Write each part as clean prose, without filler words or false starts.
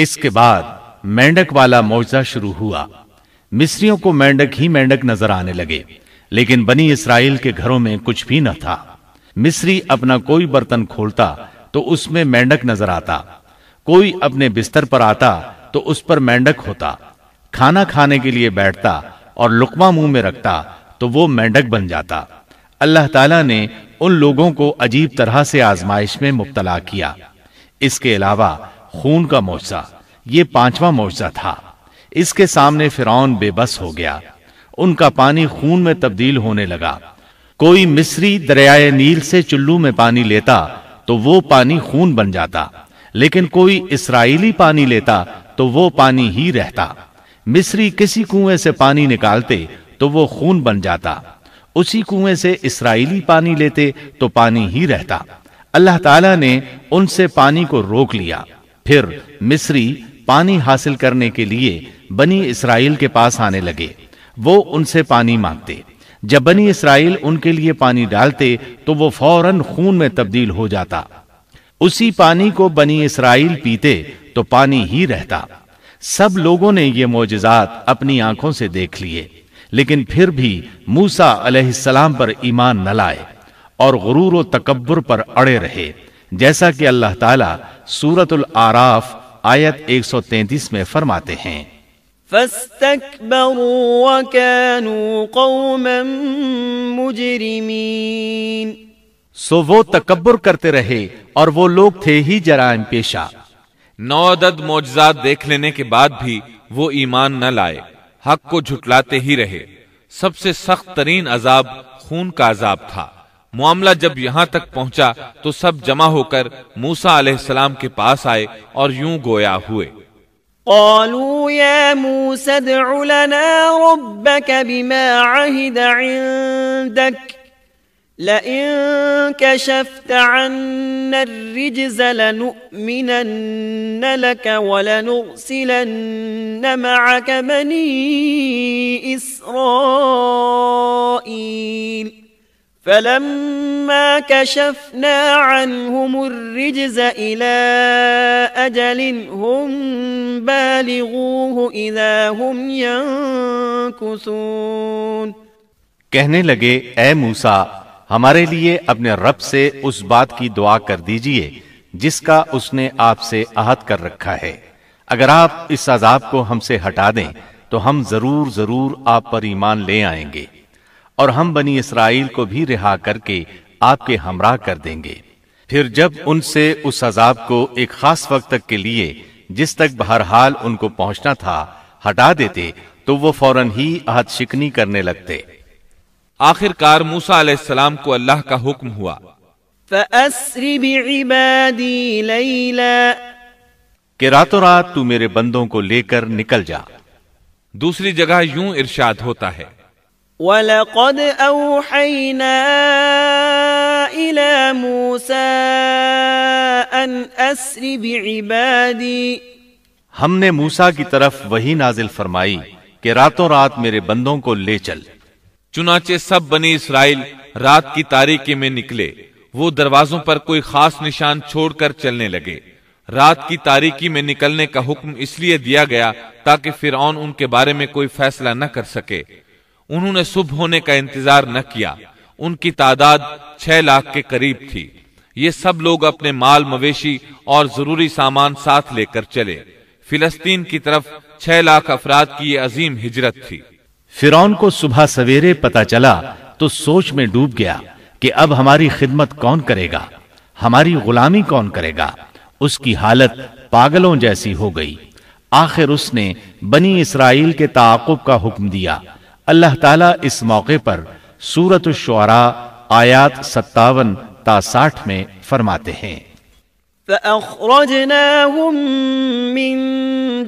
اس کے بعد مینڈک والا معجزہ شروع ہوا۔ مصریوں کو مینڈک ہی مینڈک نظر آنے لگے، لیکن بنی اسرائیل کے گھروں میں کچھ بھی نہ تھا۔ مصری اپنا کوئی برتن کھولتا تو اس میں مینڈک نظر آتا، کوئی اپنے بستر پر آتا تو اس پر مینڈک ہوتا، کھانا کھانے کے لیے بیٹھتا اور لقمہ منہ میں رکھتا تو وہ مینڈک بن جاتا۔ اللہ تعالیٰ نے ان لوگوں کو عجیب طرح سے آزمائش میں مبتلا کیا۔ اس کے علاوہ خون کا معجزہ، یہ 5واں معجزہ تھا۔ اس کے سامنے فرعون بے بس ہو گیا، ان کا پانی خون میں تبدیل ہونے لگا۔ کوئی مصری دریائے نیل سے چلو میں پانی لیتا تو وہ پانی خون بن جاتا، لیکن کوئی اسرائیلی پانی لیتا تو وہ پانی ہی رہتا۔ مصری کسی کنویں سے پانی نکالتے تو وہ خون بن جاتا، اسی کنویں سے اسرائیلی پانی لیتے تو پانی ہی رہتا۔ اللہ تعالیٰ نے ان سے پانی کو روک لیا۔ پھر مصری پانی حاصل کرنے کے لیے بنی اسرائیل کے پاس آنے لگے، وہ ان سے پانی مانگتے۔ جب بنی اسرائیل ان کے لیے پانی ڈالتے تو وہ فوراً خون میں تبدیل ہو جاتا۔ اسی پانی کو بنی اسرائیل پیتے تو پانی ہی رہتا۔ سب لوگوں نے یہ معجزات اپنی آنکھوں سے دیکھ لیے، لیکن پھر بھی موسیٰ علیہ السلام پر ایمان نہ لائے اور غرور و تکبر پر اڑے رہے، جیسا کہ اللہ تعالیٰ سورۃ الاعراف آیت 133 میں فرماتے ہیں، فَاسْتَكْبَرُوا وَكَانُوا قَوْمًا مُجْرِمِينَ۔ سو وہ تکبر کرتے رہے اور وہ لوگ تھے ہی جرائم پیشہ۔ 9 عدد معجزات دیکھ لینے کے بعد بھی وہ ایمان نہ لائے، حق کو جھٹلاتے ہی رہے۔ سب سے سخت ترین عذاب خون کا عذاب تھا۔ معاملہ جب یہاں تک پہنچا تو سب جمع ہو کر موسیٰ علیہ السلام کے پاس آئے اور یوں گویا ہوئے، قالوا يا موسى ادع لنا ربك بما عهد عندك لئن كشفت عنا الرجز لنؤمنن لك ولنرسلن معك بني إسرائيل فلما كشفنا عنهم الرجز إلى أجل هم بالغوه إذا هم ينكثون۔ کہنے لگے، اے موسیٰ، ہمارے لیے اپنے رب سے اس بات کی دعا کر دیجئے جس کا اس نے آپ سے عہد کر رکھا ہے۔ اگر آپ اس عذاب کو ہم سے ہٹا دیں تو ہم ضرور آپ پر ایمان لے آئیں گے، اور ہم بنی اسرائیل کو بھی رہا کر کے آپ کے ہمراہ کر دیں گے۔ پھر جب ان سے اس عذاب کو ایک خاص وقت تک کے لیے، جس تک بہرحال ان کو پہنچنا تھا، ہٹا دیتے تو وہ فوراً ہی عہد شکنی کرنے لگتے۔ آخر کار موسیٰ علیہ السلام کو اللہ کا حکم ہوا، فَأَسْرِ بِعِبَادِي لَيْلًا، کہ راتوں رات تو میرے بندوں کو لے کر نکل جا۔ دوسری جگہ یوں ارشاد ہوتا ہے، وَلَقَدْ أَوْحَيْنَا إِلَى مُوسَىٰ أَنْ أَسْرِ بِعِبَادِي، ہم نے موسیٰ کی طرف وحی نازل فرمائی کہ راتوں رات میرے بندوں کو لے چل۔ چنانچہ سب بنی اسرائیل رات کی تاریکی میں نکلے۔ وہ دروازوں پر کوئی خاص نشان چھوڑ کر چلنے لگے۔ رات کی تاریکی میں نکلنے کا حکم اس لیے دیا گیا تاکہ فرعون ان کے بارے میں کوئی فیصلہ نہ کر سکے۔ انہوں نے صبح ہونے کا انتظار نہ کیا۔ ان کی تعداد 6 لاکھ کے قریب تھی۔ یہ سب لوگ اپنے مال مویشی اور ضروری سامان ساتھ لے کر چلے۔ فلسطین کی طرف 6 لاکھ افراد کی یہ عظیم ہجرت تھی۔ فرعون کو صبح سویرے پتہ چلا تو سوچ میں ڈوب گیا کہ اب ہماری خدمت کون کرے گا، ہماری غلامی کون کرے گا۔ اس کی حالت پاگلوں جیسی ہو گئی۔ آخر اس نے بنی اسرائیل کے تعاقب کا حکم دیا۔ اللہ تعالیٰ اس موقع پر سورۃ الشعراء آیات 57 تا 60 میں فرماتے ہیں، فَأَخْرَجْنَاهُمْ مِنْ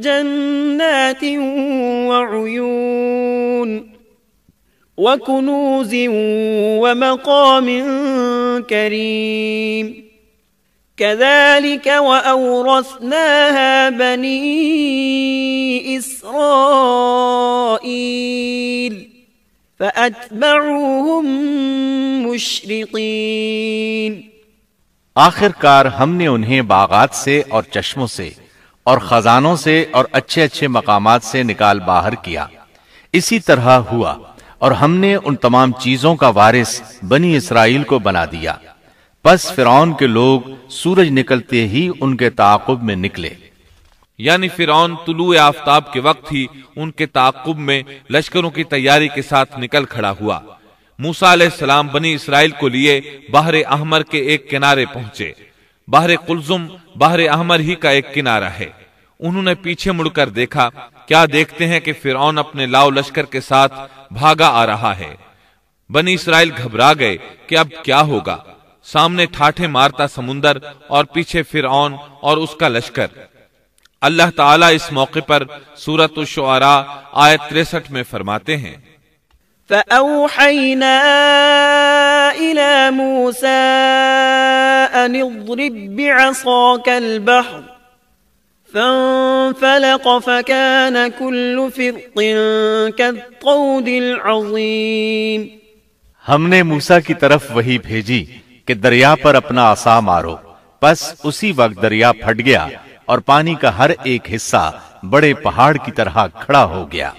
جَنَّاتٍ وَعُيُونٍ وَكُنُوزٍ وَمَقَامٍ كَرِيمٍ كَذَلِكَ وَأَوْرَثْنَاهَا بَنِي إِسْرَائِيلَ فَأَتْبَعُوهُمْ مُشْرِقِينَ۔ آخر کار ہم نے انہیں باغات سے اور چشموں سے اور خزانوں سے اور اچھے اچھے مقامات سے نکال باہر کیا۔ اسی طرح ہوا، اور ہم نے ان تمام چیزوں کا وارث بنی اسرائیل کو بنا دیا۔ پس فرعون کے لوگ سورج نکلتے ہی ان کے تعاقب میں نکلے، یعنی فرعون طلوع آفتاب کے وقت ہی ان کے تعاقب میں لشکروں کی تیاری کے ساتھ نکل کھڑا ہوا۔ موسیٰ علیہ السلام بنی اسرائیل کو لیے بحر احمر کے ایک کنارے پہنچے۔ بحر قلزم بحر احمر ہی کا ایک کنارہ ہے۔ انہوں نے پیچھے مڑ کر دیکھا، کیا دیکھتے ہیں کہ فرعون اپنے لاؤ لشکر کے ساتھ بھاگا آ رہا ہے۔ بنی اسرائیل گھبرا گئے کہ اب کیا ہوگا۔ سامنے ٹھاٹھے مارتا سمندر اور پیچھے فرعون اور اس کا لشکر۔ اللہ تعالیٰ اس موقع پر سورۃ الشعراء آیت 63 میں فرماتے ہیں، فأوحينا إلى موسى أن اضرب بعصاك البحر فانفلق فكان كل فرق كالطود العظيم۔ ہم نے موسیٰ کی طرف وحی بھیجی کہ دریا پر اپنا عصا مارو، پس اسی وقت دریا پھٹ گیا اور پانی کا ہر ایک حصہ بڑے پہاڑ کی طرح کھڑا ہو گیا۔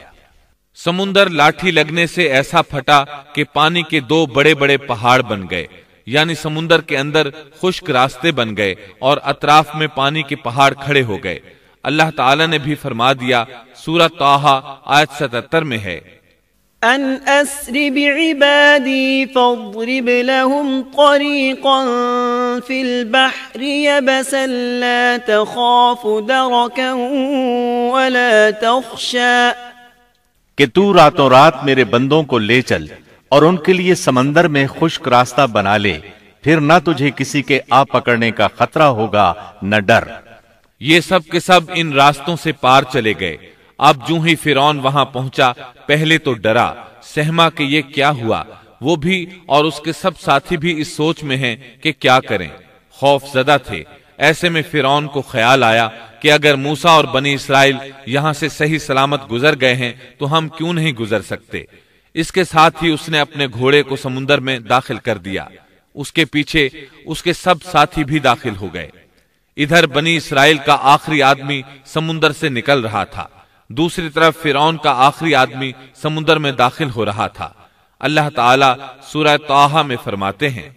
سمندر لاٹھی لگنے سے ایسا پھٹا کہ پانی کے 2 بڑے بڑے پہاڑ بن گئے، یعنی سمندر کے اندر خشک راستے بن گئے اور اطراف میں پانی کے پہاڑ کھڑے ہو گئے۔ اللہ تعالیٰ نے بھی فرما دیا، سورہ طٰہٰ آیت 77 میں ہے، أن أسر بعبادي فاضرب لهم طريقا في البحر يبسا لا تخاف دركا ولا تخشى، کہ تو راتوں رات میرے بندوں کو لے چل اور ان کے لیے سمندر میں خشک راستہ بنا لے، پھر نہ تجھے کسی کے آ پکڑنے کا خطرہ ہوگا نہ ڈر۔ یہ سب کے سب ان راستوں سے پار چلے گئے۔ اب جو ہی فرعون وہاں پہنچا، پہلے تو ڈرا، سہما کہ یہ کیا ہوا۔ وہ بھی اور اس کے سب ساتھی بھی اس سوچ میں ہیں کہ کیا کریں، خوف زدہ تھے۔ ایسے میں فرعون کو خیال آیا کہ اگر موسیٰ اور بنی اسرائیل یہاں سے صحیح سلامت گزر گئے ہیں تو ہم کیوں نہیں گزر سکتے۔ اس کے ساتھ ہی اس نے اپنے گھوڑے کو سمندر میں داخل کر دیا۔ اس کے پیچھے اس کے سب ساتھی بھی داخل ہو گئے۔ ادھر بنی اسرائیل کا آخری آدمی سمندر سے نکل رہا تھا، دوسری طرف فرعون کا آخری آدمی سمندر میں داخل ہو رہا تھا۔ اللہ تعالیٰ سورہ طٰہٰ میں فرماتے ہیں،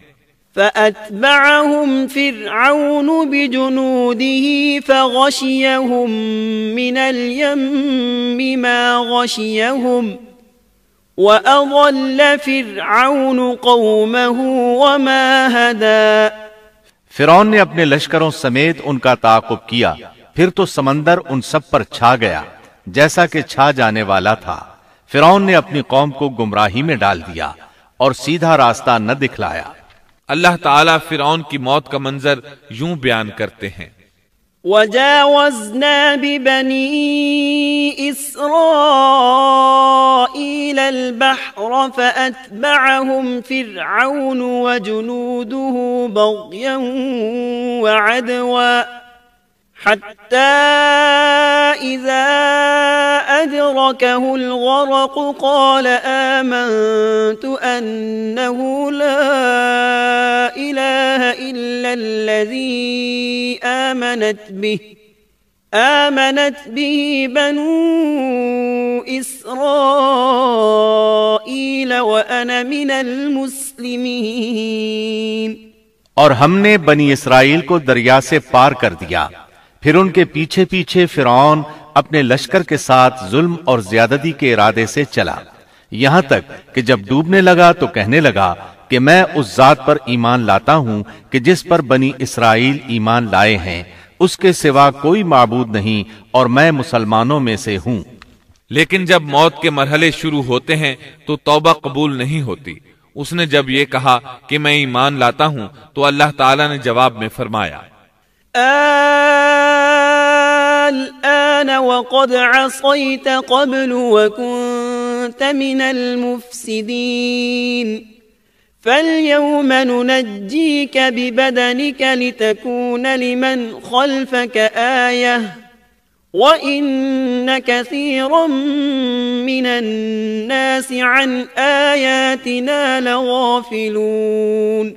فأتبعهم فرعون بجنوده فغشيهم من اليم ما غشيهم وأضل فرعون قومه وما هدى۔ فرعون نے اپنے لشکروں سمیت ان کا تعاقب کیا، پھر تو سمندر ان سب پر چھا گیا جیسا کہ چھا جانے والا تھا۔ فرعون نے اپنی قوم کو گمراہی میں ڈال دیا اور سیدھا راستہ نہ دکھلایا۔ اللہ تعالیٰ فرعون کی موت کا منظر یوں بیان کرتے ہیں، وجاوزنا ببني إسرائيل البحر فأتبعهم فرعون وجنوده بغيا وعدوا حتى إذا أدركه الغرق قال آمنت أنه لا إله إلا الذي آمنت به بنو إسرائيل وأنا من المسلمين۔ اور ہم نے بنی اسرائیل کو دریا سے پار کر دیا، پھر ان کے پیچھے پیچھے فرعون اپنے لشکر کے ساتھ ظلم اور زیادتی کے ارادے سے چلا، یہاں تک کہ جب ڈوبنے لگا تو کہنے لگا کہ میں اس ذات پر ایمان لاتا ہوں کہ جس پر بنی اسرائیل ایمان لائے ہیں، اس کے سوا کوئی معبود نہیں اور میں مسلمانوں میں سے ہوں۔ لیکن جب موت کے مرحلے شروع ہوتے ہیں تو توبہ قبول نہیں ہوتی۔ اس نے جب یہ کہا کہ میں ایمان لاتا ہوں تو اللہ تعالیٰ نے جواب میں فرمایا، الآن وقد عصيت قبل وكنت من المفسدين فاليوم ننجيك ببدنك لتكون لمن خلفك آية وإن كثيرا من الناس عن آياتنا لغافلون۔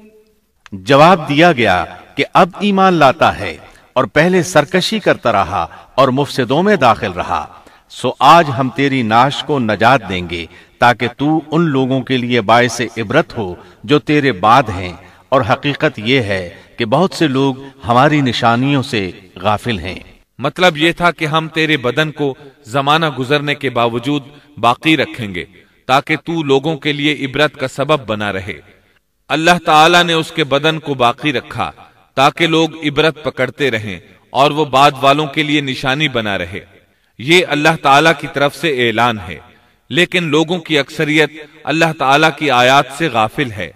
جواب دیا گیا کہ اب ایمان لاتا ہے اور پہلے سرکشی کرتا رہا اور مفسدوں میں داخل رہا، سو آج ہم تیری نعش کو نجات دیں گے تاکہ تو ان لوگوں کے لیے باعث عبرت ہو جو تیرے بعد ہیں، اور حقیقت یہ ہے کہ بہت سے لوگ ہماری نشانیوں سے غافل ہیں۔ مطلب یہ تھا کہ ہم تیرے بدن کو زمانہ گزرنے کے باوجود باقی رکھیں گے تاکہ تو لوگوں کے لیے عبرت کا سبب بنا رہے۔ اللہ تعالیٰ نے اس کے بدن کو باقی رکھا تاکہ لوگ عبرت پکڑتے رہیں اور وہ بعد والوں کے لیے نشانی بنا رہے۔ یہ اللہ تعالیٰ کی طرف سے اعلان ہے، لیکن لوگوں کی اکثریت اللہ تعالیٰ کی آیات سے غافل ہے۔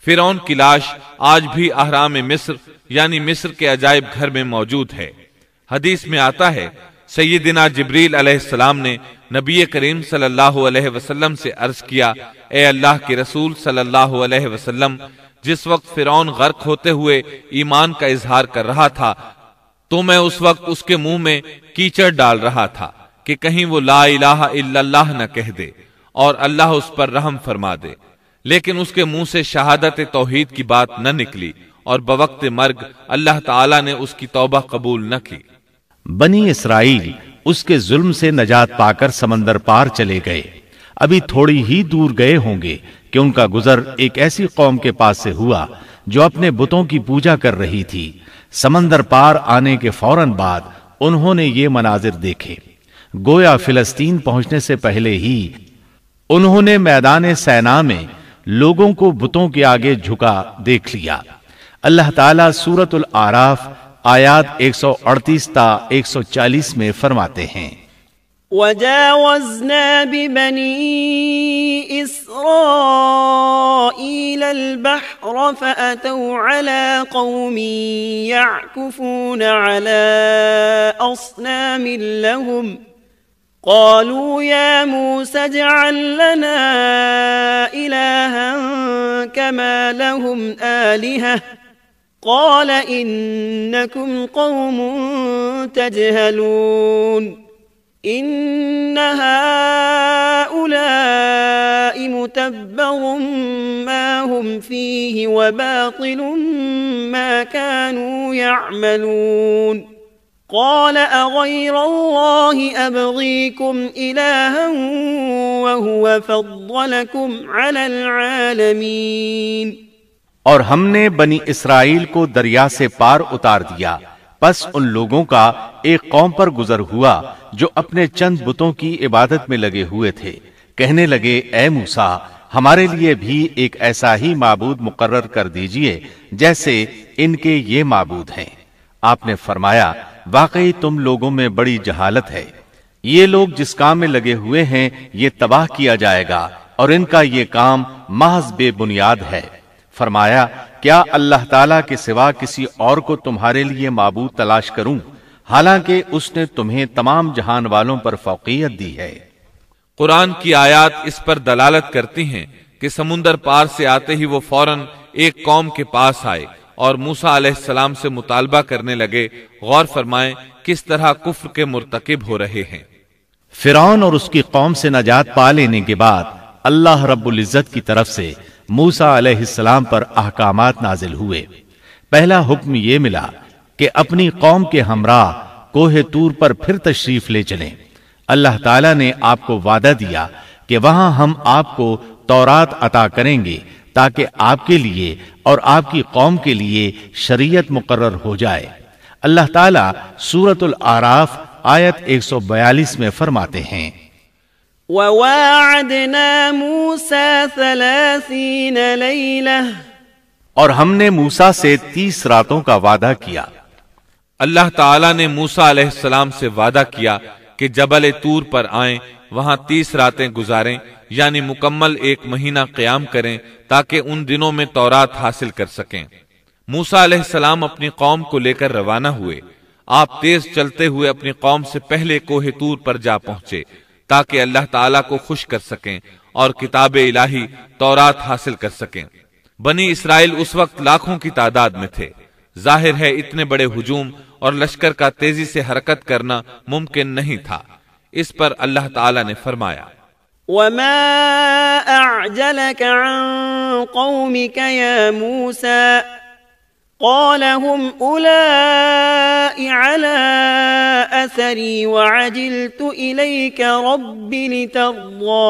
فرعون کی لاش آج بھی اہرام مصر یعنی مصر کے عجائب گھر میں موجود ہے۔ حدیث میں آتا ہے سیدنا جبریل علیہ السلام نے نبی کریم صلی اللہ علیہ وسلم سے عرض کیا، اے اللہ کے رسول صلی اللہ علیہ وسلم، جس وقت فرعون غرق ہوتے ہوئے ایمان کا اظہار کر رہا تھا تو میں اس وقت اس کے منہ میں کیچڑ ڈال رہا تھا کہ کہیں وہ لا الہ الا اللہ نہ کہہ دے اور اللہ اس پر رحم فرما دے، لیکن اس کے منہ سے شہادت توحید کی بات نہ نکلی اور بوقت مرگ اللہ تعالیٰ نے اس کی توبہ قبول نہ کی۔ بنی اسرائیل اس کے ظلم سے نجات پا کر سمندر پار چلے گئے۔ ابھی تھوڑی ہی دور گئے ہوں گے کہ ان کا گزر ایک ایسی قوم کے پاس سے ہوا جو اپنے بتوں کی پوجا کر رہی تھی۔ سمندر پار آنے کے فوراً بعد انہوں نے یہ مناظر دیکھے، گویا فلسطین پہنچنے سے پہلے ہی انہوں نے میدان سینا میں لوگوں کو بتوں کے آگے جھکا دیکھ لیا۔ اللہ تعالیٰ سورۃ الاعراف آیات 138 تا 140 میں فرماتے ہیں، وجاوزنا ببني إسرائيل البحر فأتوا على قوم يعكفون على أصنام لهم قالوا يا موسى اجعل لنا إلها كما لهم آلهة قال إنكم قوم تجهلون إن هؤلاء متبر ما هم فيه وباطل ما كانوا يعملون قال أغير الله أبغيكم إلها وهو فضلكم على العالمين۔ اور ہم نے بنی اسرائیل کو دریا سے پار اتار دیا، پس ان لوگوں کا ایک قوم پر گزر ہوا جو اپنے چند بتوں کی عبادت میں لگے ہوئے تھے۔ کہنے لگے، اے موسیٰ، ہمارے لیے بھی ایک ایسا ہی معبود مقرر کر دیجئے جیسے ان کے یہ معبود ہیں۔ آپ نے فرمایا، واقعی تم لوگوں میں بڑی جہالت ہے، یہ لوگ جس کام میں لگے ہوئے ہیں یہ تباہ کیا جائے گا اور ان کا یہ کام محض بے بنیاد ہے۔ فرمایا، کیا اللہ تعالیٰ کے سوا کسی اور کو تمہارے لیے معبود تلاش کروں، حالانکہ اس نے تمہیں تمام جہان والوں پر فوقیت دی ہے۔ قرآن کی آیات اس پر دلالت کرتی ہیں کہ سمندر پار سے آتے ہی وہ فوراً ایک قوم کے پاس آئے اور موسیٰ علیہ السلام سے مطالبہ کرنے لگے، غور فرمائیں کس طرح کفر کے مرتکب ہو رہے ہیں۔ فرعون اور اس کی قوم سے نجات پا لینے کے بعد اللہ رب العزت کی طرف سے موسیٰ علیہ السلام پر احکامات نازل ہوئے۔ پہلا حکم یہ ملا کہ اپنی قوم کے ہمراہ کوہ طور پر پھر تشریف لے چلیں۔ اللہ تعالیٰ نے آپ کو وعدہ دیا کہ وہاں ہم آپ کو تورات عطا کریں گے تاکہ آپ کے لیے اور آپ کی قوم کے لیے شریعت مقرر ہو جائے۔ اللہ تعالیٰ سورۃ الاعراف آیت 142 میں فرماتے ہیں، وَوَاعَدْنَا مُوسَى 30 لَيْلَةً اور ہم نے موسیٰ سے 30 راتوں کا وعدہ کیا۔ اللہ تعالیٰ نے موسیٰ علیہ السلام سے وعدہ کیا کہ جبل طور پر آئیں، وہاں 30 راتیں گزاریں، یعنی مکمل 1 مہینہ قیام کریں تاکہ ان دنوں میں تورات حاصل کر سکیں۔ موسیٰ علیہ السلام اپنی قوم کو لے کر روانہ ہوئے۔ آپ تیز چلتے ہوئے اپنی قوم سے پہلے کوہ طور پر جا پہنچے تاکہ اللہ تعالیٰ کو خوش کر سکیں اور کتاب الہی تورات حاصل کر سکیں۔ بنی اسرائیل اس وقت لاکھوں کی تعداد میں تھے۔ ظاہر ہے اتنے بڑے ہجوم اور لشکر کا تیزی سے حرکت کرنا ممکن نہیں تھا۔ اس پر اللہ تعالیٰ نے فرمایا، وَمَا أَعْجَلَكَ عَن قَوْمِكَ يَا مُوسَى قَالَ هُمْ أُولَاءِ أثري وعجلت إليك رب لترضى۔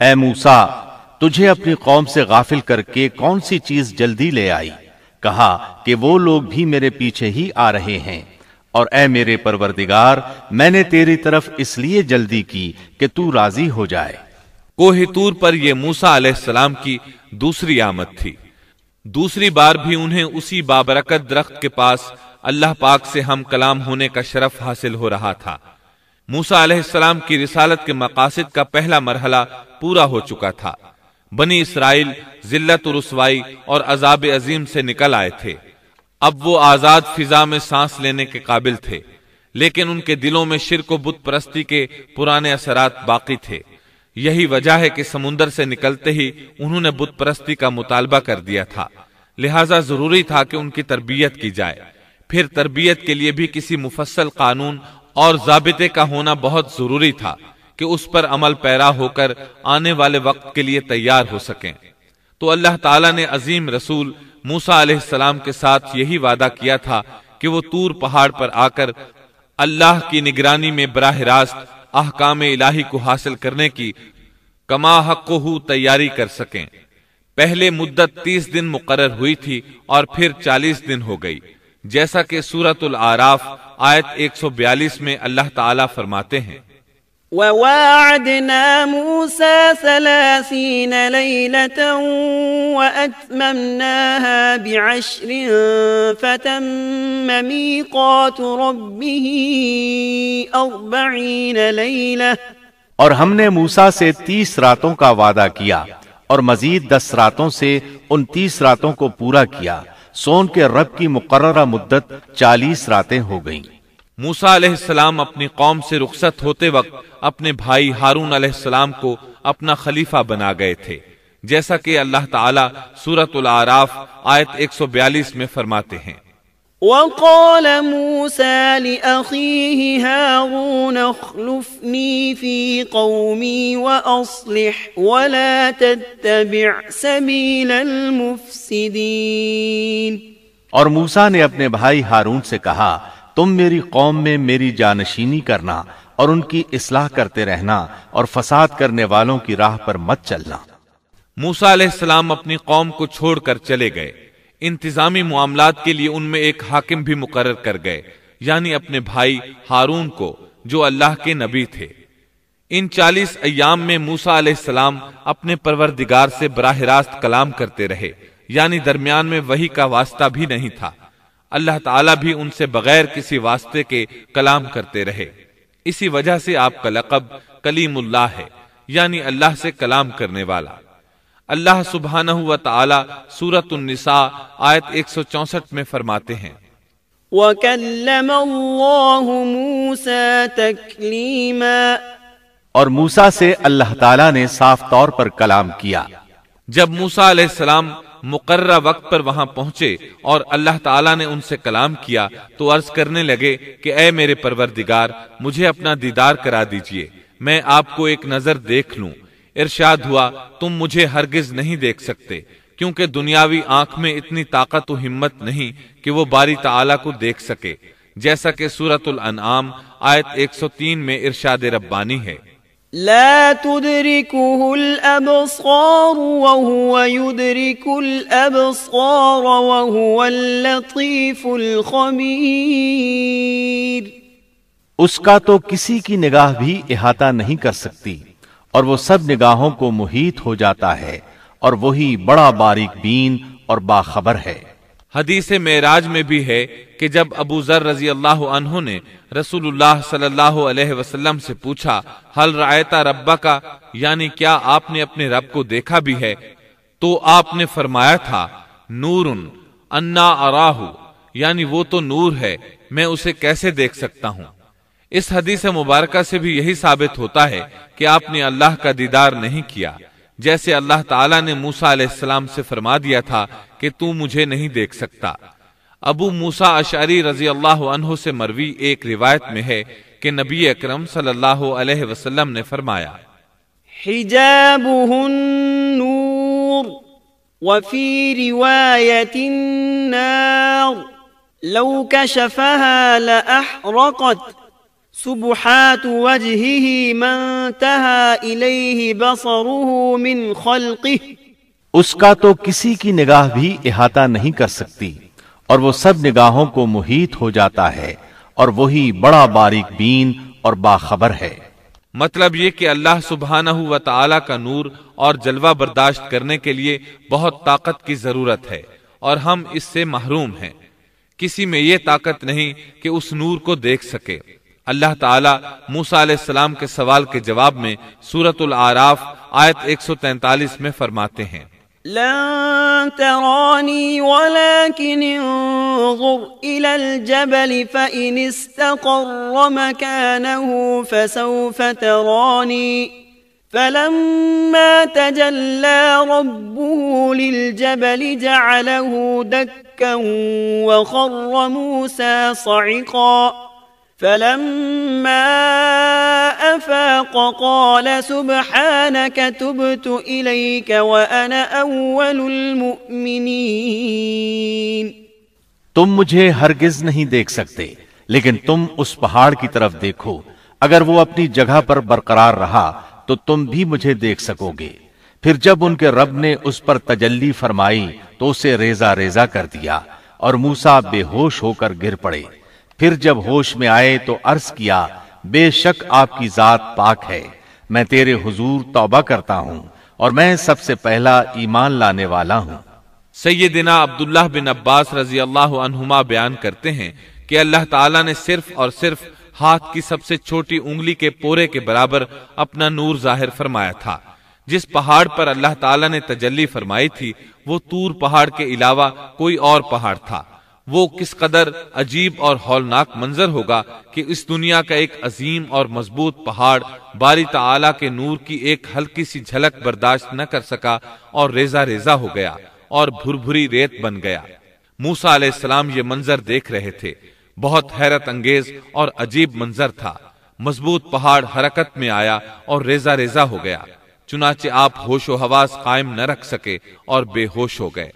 اے موسیٰ، تجھے اپنی قوم سے غافل کر کے کون سی چیز جلدی لے آئی؟ کہا کہ وہ لوگ بھی میرے پیچھے ہی آ رہے ہیں، اور اے میرے پروردگار، میں نے تیری طرف اس لیے جلدی کی کہ تو راضی ہو جائے۔ کوہ طور پر یہ موسیٰ علیہ السلام کی دوسری آمد تھی۔ دوسری بار بھی انہیں اسی بابرکت درخت کے پاس اللہ پاک سے ہم کلام ہونے کا شرف حاصل ہو رہا تھا۔ موسیٰ علیہ السلام کی رسالت کے مقاصد کا پہلا مرحلہ پورا ہو چکا تھا۔ بنی اسرائیل ذلت و رسوائی اور عذاب عظیم سے نکل آئے تھے۔ اب وہ آزاد فضا میں سانس لینے کے قابل تھے، لیکن ان کے دلوں میں شرک و بت پرستی کے پرانے اثرات باقی تھے۔ یہی وجہ ہے کہ سمندر سے نکلتے ہی انہوں نے بت پرستی کا مطالبہ کر دیا تھا، لہٰذا ضروری تھا کہ ان کی تربیت کی جائے۔ پھر تربیت کے لیے بھی کسی مفصل قانون اور ضابطے کا ہونا بہت ضروری تھا کہ اس پر عمل پیرا ہو کر آنے والے وقت کے لیے تیار ہو سکیں۔ تو اللہ تعالیٰ نے عظیم رسول موسیٰ علیہ السلام کے ساتھ یہی وعدہ کیا تھا کہ وہ طور پہاڑ پر آ کر اللہ کی نگرانی میں براہ راست احکام الہی کو حاصل کرنے کی کما حقہ تیاری کر سکیں۔ پہلے مدت 30 دن مقرر ہوئی تھی اور پھر 40 دن ہو گئی، جیسا کہ سورۃ الاعراف آیت 142 میں اللہ تعالیٰ فرماتے ہیں، وَوَاعَدْنَا مُوسَى 30 لَيْلَةً وَأَتْمَمْنَاهَا ب10 فَتَمَّ مِيقَاتُ رَبِّهِ 40 لَيْلَةً۔ اور ہم نے موسیٰ سے 30 راتوں کا وعدہ کیا اور مزید 10 راتوں سے ان 30 راتوں کو پورا کیا، سو ان کے رب کی مقررہ مدت 40 راتیں ہو گئیں۔ موسیٰ علیہ السلام اپنی قوم سے رخصت ہوتے وقت اپنے بھائی ہارون علیہ السلام کو اپنا خلیفہ بنا گئے تھے، جیسا کہ اللہ تعالیٰ سورۃ الاعراف آیت 142 میں فرماتے ہیں، وقال موسى لأخيه هارون اخلفني في قومي وأصلح ولا تتبع سبيل المفسدين۔ اور موسیٰ نے اپنے بھائی ہارون سے کہا، تم میری قوم میں میری جانشینی کرنا اور ان کی اصلاح کرتے رہنا اور فساد کرنے والوں کی راہ پر مت چلنا۔ موسیٰ علیہ السلام اپنی قوم کو چھوڑ کر چلے گئے۔ انتظامی معاملات کے لیے ان میں ایک حاکم بھی مقرر کر گئے، یعنی اپنے بھائی ہارون کو، جو اللہ کے نبی تھے۔ ان 40 ایام میں موسیٰ علیہ السلام اپنے پروردگار سے براہ راست کلام کرتے رہے، یعنی درمیان میں وحی کا واسطہ بھی نہیں تھا۔ اللہ تعالیٰ بھی ان سے بغیر کسی واسطے کے کلام کرتے رہے۔ اسی وجہ سے آپ کا لقب کلیم اللہ ہے، یعنی اللہ سے کلام کرنے والا۔ اللہ سبحانہ و تعالی سورۃ النساء آیت 164 میں فرماتے ہیں، وَكَلَّمَ اللَّهُ مُوسَى تَكْلِيمًا۔ اور موسیٰ سے اللہ تعالیٰ نے صاف طور پر کلام کیا۔ جب موسیٰ علیہ السلام مقررہ وقت پر وہاں پہنچے اور اللہ تعالیٰ نے ان سے کلام کیا تو عرض کرنے لگے کہ اے میرے پروردگار، مجھے اپنا دیدار کرا دیجئے، میں آپ کو ایک نظر دیکھ لوں۔ ارشاد ہوا، تم مجھے ہرگز نہیں دیکھ سکتے، کیونکہ دنیاوی آنکھ میں اتنی طاقت و ہمت نہیں کہ وہ باری تعالیٰ کو دیکھ سکے، جیسا کہ سورۃ الانعام آیت 103 میں ارشاد ربانی ہے، لا تدركه الأبصار وهو يدرك الأبصار وهو اللطيف الخبير۔ اس کا تو کسی کی نگاہ بھی احاطہ نہیں کر سکتی، اور وہ سب نگاہوں کو محیط ہو جاتا ہے، اور وہی بڑا باریک بین اور باخبر ہے۔ حدیث معراج میں بھی ہے کہ جب ابو ذر رضی اللہ عنہ نے رسول اللہ صلی اللہ علیہ وسلم سے پوچھا، حل رأیت ربک، یعنی کیا آپ نے اپنے رب کو دیکھا بھی ہے، تو آپ نے فرمایا تھا، نور انا اراہ، یعنی وہ تو نور ہے، میں اسے کیسے دیکھ سکتا ہوں۔ اس حدیث مبارکہ سے بھی یہی ثابت ہوتا ہے کہ آپ نے اللہ کا دیدار نہیں کیا، جیسے اللہ تعالیٰ نے موسیٰ علیہ السلام سے فرما دیا تھا کہ تو مجھے نہیں دیکھ سکتا۔ ابو موسیٰ اشعری رضی اللہ عنہ سے مروی ایک روایت میں ہے کہ نبی اکرم صلی اللہ علیہ وسلم نے فرمایا، حجابه النور وفي رواية النار لو كشفها لأحرقت سبحات وجهه ما انتهى إليه بصره من خلقه اس کا تو کسی کی نگاہ بھی احاطہ نہیں کر سکتی، اور وہ سب نگاہوں کو محیط ہو جاتا ہے، اور وہی بڑا باریک بین اور باخبر ہے۔ مطلب یہ کہ اللہ سبحانہ و تعالی کا نور اور جلوہ برداشت کرنے کے لیے بہت طاقت کی ضرورت ہے، اور ہم اس سے محروم ہیں۔ کسی میں یہ طاقت نہیں کہ اس نور کو دیکھ سکے۔ اللہ تعالیٰ موسیٰ علیہ السلام کے سوال کے جواب میں سورۃ الاعراف آیت 143 میں فرماتے ہیں، لن تراني ولكن انظر إلى الجبل فإن استقر مكانه فسوف تراني فلما تجلى ربه للجبل جعله دكا وخر موسى صعقا فلما أفاق قال سبحانك تبت إليك وأنا أول المؤمنين۔ تم مجھے ہرگز نہیں دیکھ سکتے، لیکن تم اس پہاڑ کی طرف دیکھو، اگر وہ اپنی جگہ پر برقرار رہا تو تم بھی مجھے دیکھ سکو گے۔ پھر جب ان کے رب نے اس پر تجلی فرمائی تو اسے ریزہ ریزہ کر دیا، اور موسیٰ بے ہوش ہو کر گر پڑے۔ پھر جب ہوش میں آئے تو عرض کیا، بے شک آپ کی ذات پاک ہے، میں تیرے حضور توبہ کرتا ہوں، اور میں سب سے پہلا ایمان لانے والا ہوں۔ سیدنا عبداللہ بن عباس رضی اللہ عنہما بیان کرتے ہیں کہ اللہ تعالیٰ نے صرف اور صرف ہاتھ کی سب سے چھوٹی انگلی کے پورے کے برابر اپنا نور ظاہر فرمایا تھا۔ جس پہاڑ پر اللہ تعالیٰ نے تجلی فرمائی تھی وہ طور پہاڑ کے علاوہ کوئی اور پہاڑ تھا۔ وہ کس قدر عجیب اور ہولناک منظر ہوگا کہ اس دنیا کا ایک عظیم اور مضبوط پہاڑ باری تعالیٰ کے نور کی ایک ہلکی سی جھلک برداشت نہ کر سکا اور ریزہ ریزہ ہو گیا اور بھربھری ریت بن گیا۔ موسیٰ علیہ السلام یہ منظر دیکھ رہے تھے، بہت حیرت انگیز اور عجیب منظر تھا۔ مضبوط پہاڑ حرکت میں آیا اور ریزہ ریزہ ہو گیا، چنانچہ آپ ہوش و حواس قائم نہ رکھ سکے اور بے ہوش ہو گئے۔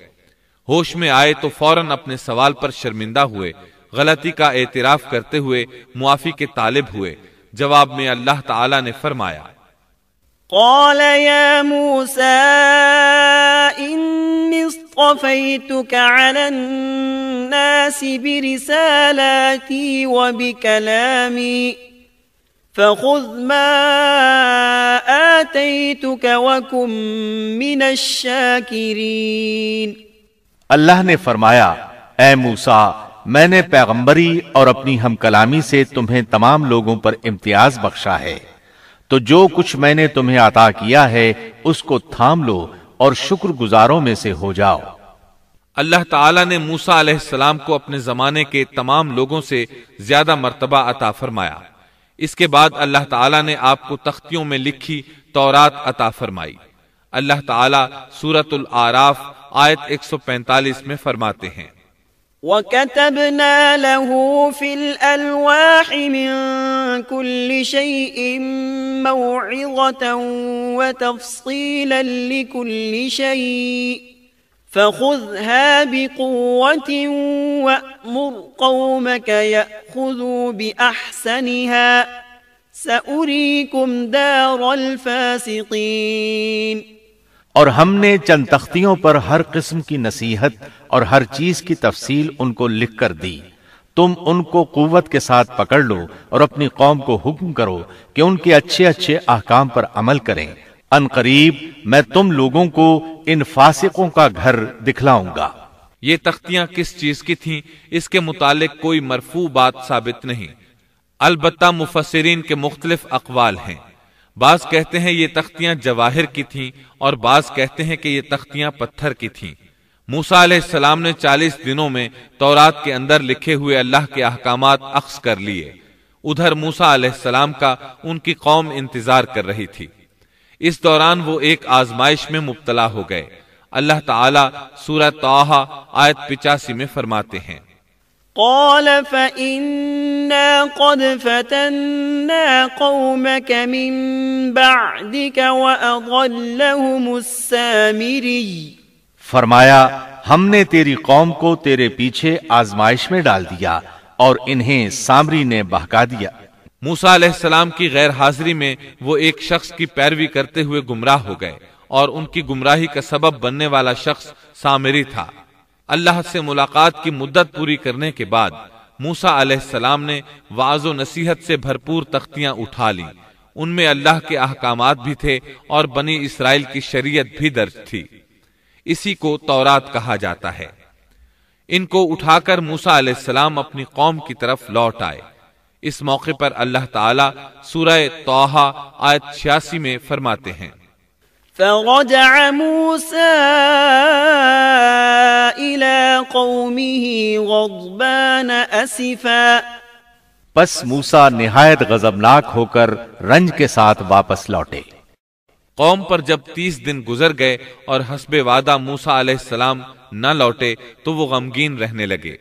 ہوش میں آئے تو فوراً اپنے سوال پر شرمندہ ہوئے، غلطی کا اعتراف کرتے ہوئے معافی کے طالب ہوئے۔ جواب میں اللہ تعالیٰ نے فرمایا، قال يا موسى إني اصطفيتك على الناس برسالاتي وبكلامي فخذ ما آتيتك وكن من الشاكرين۔ اللہ نے فرمایا، اے موسیٰ، میں نے پیغمبری اور اپنی ہم کلامی سے تمہیں تمام لوگوں پر امتیاز بخشا ہے، تو جو کچھ میں نے تمہیں عطا کیا ہے اس کو تھام لو اور شکر گزاروں میں سے ہو جاؤ۔ اللہ تعالیٰ نے موسیٰ علیہ السلام کو اپنے زمانے کے تمام لوگوں سے زیادہ مرتبہ عطا فرمایا۔ اس کے بعد اللہ تعالیٰ نے آپ کو تختیوں میں لکھی تورات عطا فرمائی۔ اللہ تعالیٰ سورۃ الاعراف آیت 145 میں فرماتے ہیں، وَكَتَبْنَا لَهُ فِي الْأَلْوَاحِ مِن كُلِّ شَيْءٍ مَوْعِظَةً وَتَفْصِيلًا لِكُلِّ شَيْءٍ فَخُذْهَا بِقُوَّةٍ وَأْمُرْ قَوْمَكَ يَأْخُذُوا بِأَحْسَنِهَا سَأُرِيكُمْ دَارَ الْفَاسِقِينَ۔ اور ہم نے چند تختیوں پر ہر قسم کی نصیحت اور ہر چیز کی تفصیل ان کو لکھ کر دی۔ تم ان کو قوت کے ساتھ پکڑ لو اور اپنی قوم کو حکم کرو کہ ان کے اچھے اچھے احکام پر عمل کریں۔ ان قریب میں تم لوگوں کو ان فاسقوں کا گھر دکھلاؤں گا۔ یہ تختیاں کس چیز کی تھیں اس کے متعلق کوئی مرفوع بات ثابت نہیں، البتہ مفسرین کے مختلف اقوال ہیں۔ بعض کہتے ہیں یہ تختیاں جواہر کی تھیں اور بعض کہتے ہیں کہ یہ تختیاں پتھر کی تھیں۔ موسیٰ علیہ السلام نے 40 دنوں میں تورات کے اندر لکھے ہوئے اللہ کے احکامات اخذ کر لیے۔ ادھر موسیٰ علیہ السلام کا ان کی قوم انتظار کر رہی تھی۔ اس دوران وہ ایک آزمائش میں مبتلا ہو گئے۔ اللہ تعالیٰ سورہ طٰہٰ آیت 85 میں فرماتے ہیں، قال فإنا قد فتنا قومك من بعدك وأضلهم السامري۔ فرمایا، ہم نے تیری قوم کو تیرے پیچھے آزمائش میں ڈال دیا اور انہیں سامری نے بہکا دیا۔ موسیٰ علیہ السلام کی غیر حاضری میں وہ ایک شخص کی پیروی کرتے ہوئے گمراہ ہو گئے، اور ان کی گمراہی کا سبب بننے والا شخص سامری تھا۔ اللہ سے ملاقات کی مدت پوری کرنے کے بعد موسیٰ علیہ السلام نے وعظ و نصیحت سے بھرپور تختیاں اٹھا لیں۔ ان میں اللہ کے احکامات بھی تھے اور بنی اسرائیل کی شریعت بھی درج تھی۔ اسی کو تورات کہا جاتا ہے۔ ان کو اٹھا کر موسیٰ علیہ السلام اپنی قوم کی طرف لوٹ آئے۔ اس موقع پر اللہ تعالیٰ سورہ طٰہٰ آیت 86 میں فرماتے ہیں، فرجع موسى إلى قومه غضبان أسفا، پس موسیٰ نہایت غضبناک ہو کر رنج کے ساتھ واپس لوٹے۔ قوم پر جب 30 دن گزر گئے اور حسب وعدہ موسیٰ علیہ السلام نہ لوٹے تو وہ غمگین رہنے لگے۔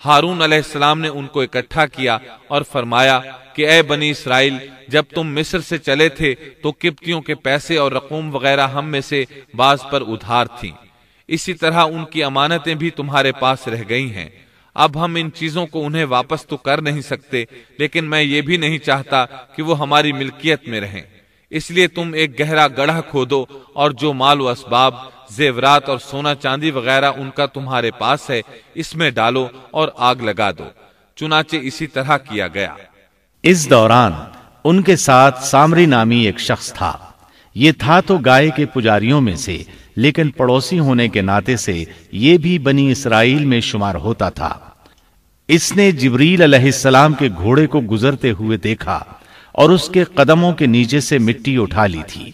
ہارون علیہ السلام نے ان کو اکٹھا کیا اور فرمایا کہ اے بنی اسرائیل، جب تم مصر سے چلے تھے تو قبطیوں کے پیسے اور رقوم وغیرہ ہم میں سے بعض پر ادھار تھیں، اسی طرح ان کی امانتیں بھی تمہارے پاس رہ گئی ہیں۔ اب ہم ان چیزوں کو انہیں واپس تو کر نہیں سکتے، لیکن میں یہ بھی نہیں چاہتا کہ وہ ہماری ملکیت میں رہیں، اس لیے تم ایک گہرا گڑھا کھودو اور جو مال و اسباب، زیورات اور سونا چاندی وغیرہ ان کا تمہارے پاس ہے اس میں ڈالو اور آگ لگا دو۔ چنانچہ اسی طرح کیا گیا۔ اس دوران ان کے ساتھ سامری نامی ایک شخص تھا۔ یہ تھا تو گائے کے پجاریوں میں سے، لیکن پڑوسی ہونے کے ناطے سے یہ بھی بنی اسرائیل میں شمار ہوتا تھا۔ اس نے جبریل علیہ السلام کے گھوڑے کو گزرتے ہوئے دیکھا اور اس کے قدموں کے نیچے سے مٹی اٹھا لی تھی۔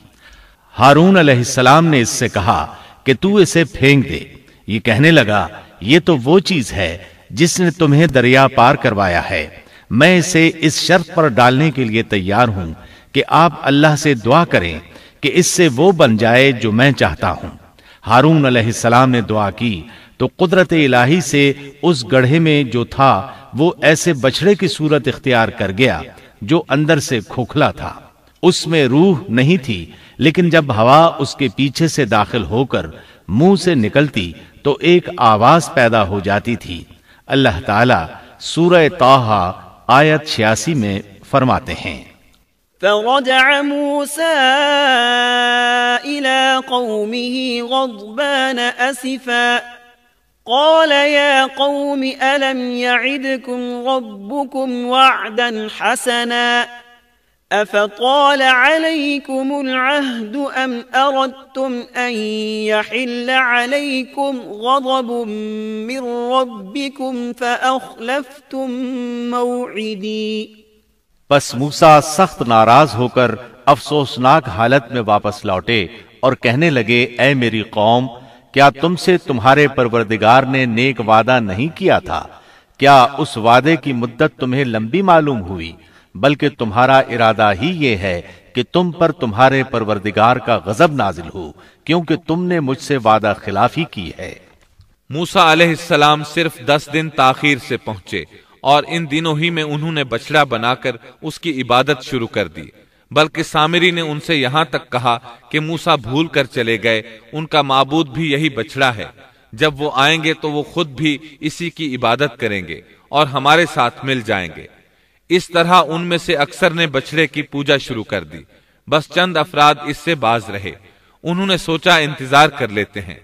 ہارون علیہ السلام نے اس سے کہا کہ تو اسے پھینک دے۔ یہ کہنے لگا، یہ تو وہ چیز ہے جس نے تمہیں دریا پار کروایا ہے۔ میں اسے اس شرط پر ڈالنے کے لیے تیار ہوں کہ آپ اللہ سے دعا کریں کہ اس سے وہ بن جائے جو میں چاہتا ہوں۔ ہارون علیہ السلام نے دعا کی تو قدرت الہی سے اس گڑھے میں جو تھا وہ ایسے بچڑے کی صورت اختیار کر گیا جو اندر سے کھوکھلا تھا۔ اس میں روح نہیں تھی، لیکن جب ہوا اس کے پیچھے سے داخل ہو کر منہ سے نکلتی تو ایک آواز پیدا ہو جاتی تھی۔ اللہ تعالیٰ سورہ طٰہٰ آیت 86 میں فرماتے ہیں، فرجع موسى إلى قومه غضبان أسفا قال يا قوم ألم يعدكم ربكم وعدا حسنا أفطال عليكم العهد أم أردتم أن يحل عليكم غضب من ربكم فأخلفتم موعدي۔ پس موسیٰ سخت ناراض ہو کر افسوسناک حالت میں واپس لوٹے اور کہنے لگے، اے میری قوم، کیا تم سے تمہارے پروردگار نے نیک وعدہ نہیں کیا تھا؟ کیا اس وعدے کی مدت تمہیں لمبی معلوم ہوئی؟ بلکہ تمہارا ارادہ ہی یہ ہے کہ تم پر تمہارے پروردگار کا غضب نازل ہو، کیونکہ تم نے مجھ سے وعدہ خلافی کی ہے۔ موسیٰ علیہ السلام صرف 10 دن تاخیر سے پہنچے، اور ان دنوں ہی میں انہوں نے بچڑا بنا کر اس کی عبادت شروع کر دی۔ بلکہ سامری نے ان سے یہاں تک کہا کہ موسیٰ بھول کر چلے گئے، ان کا معبود بھی یہی بچڑا ہے، جب وہ آئیں گے تو وہ خود بھی اسی کی عبادت کریں گے اور ہمارے ساتھ مل جائیں گے۔ اس طرح ان میں سے اکثر نے بچڑے کی پوجا شروع کر دی، بس چند افراد اس سے باز رہے۔ انہوں نے سوچا انتظار کر لیتے ہیں۔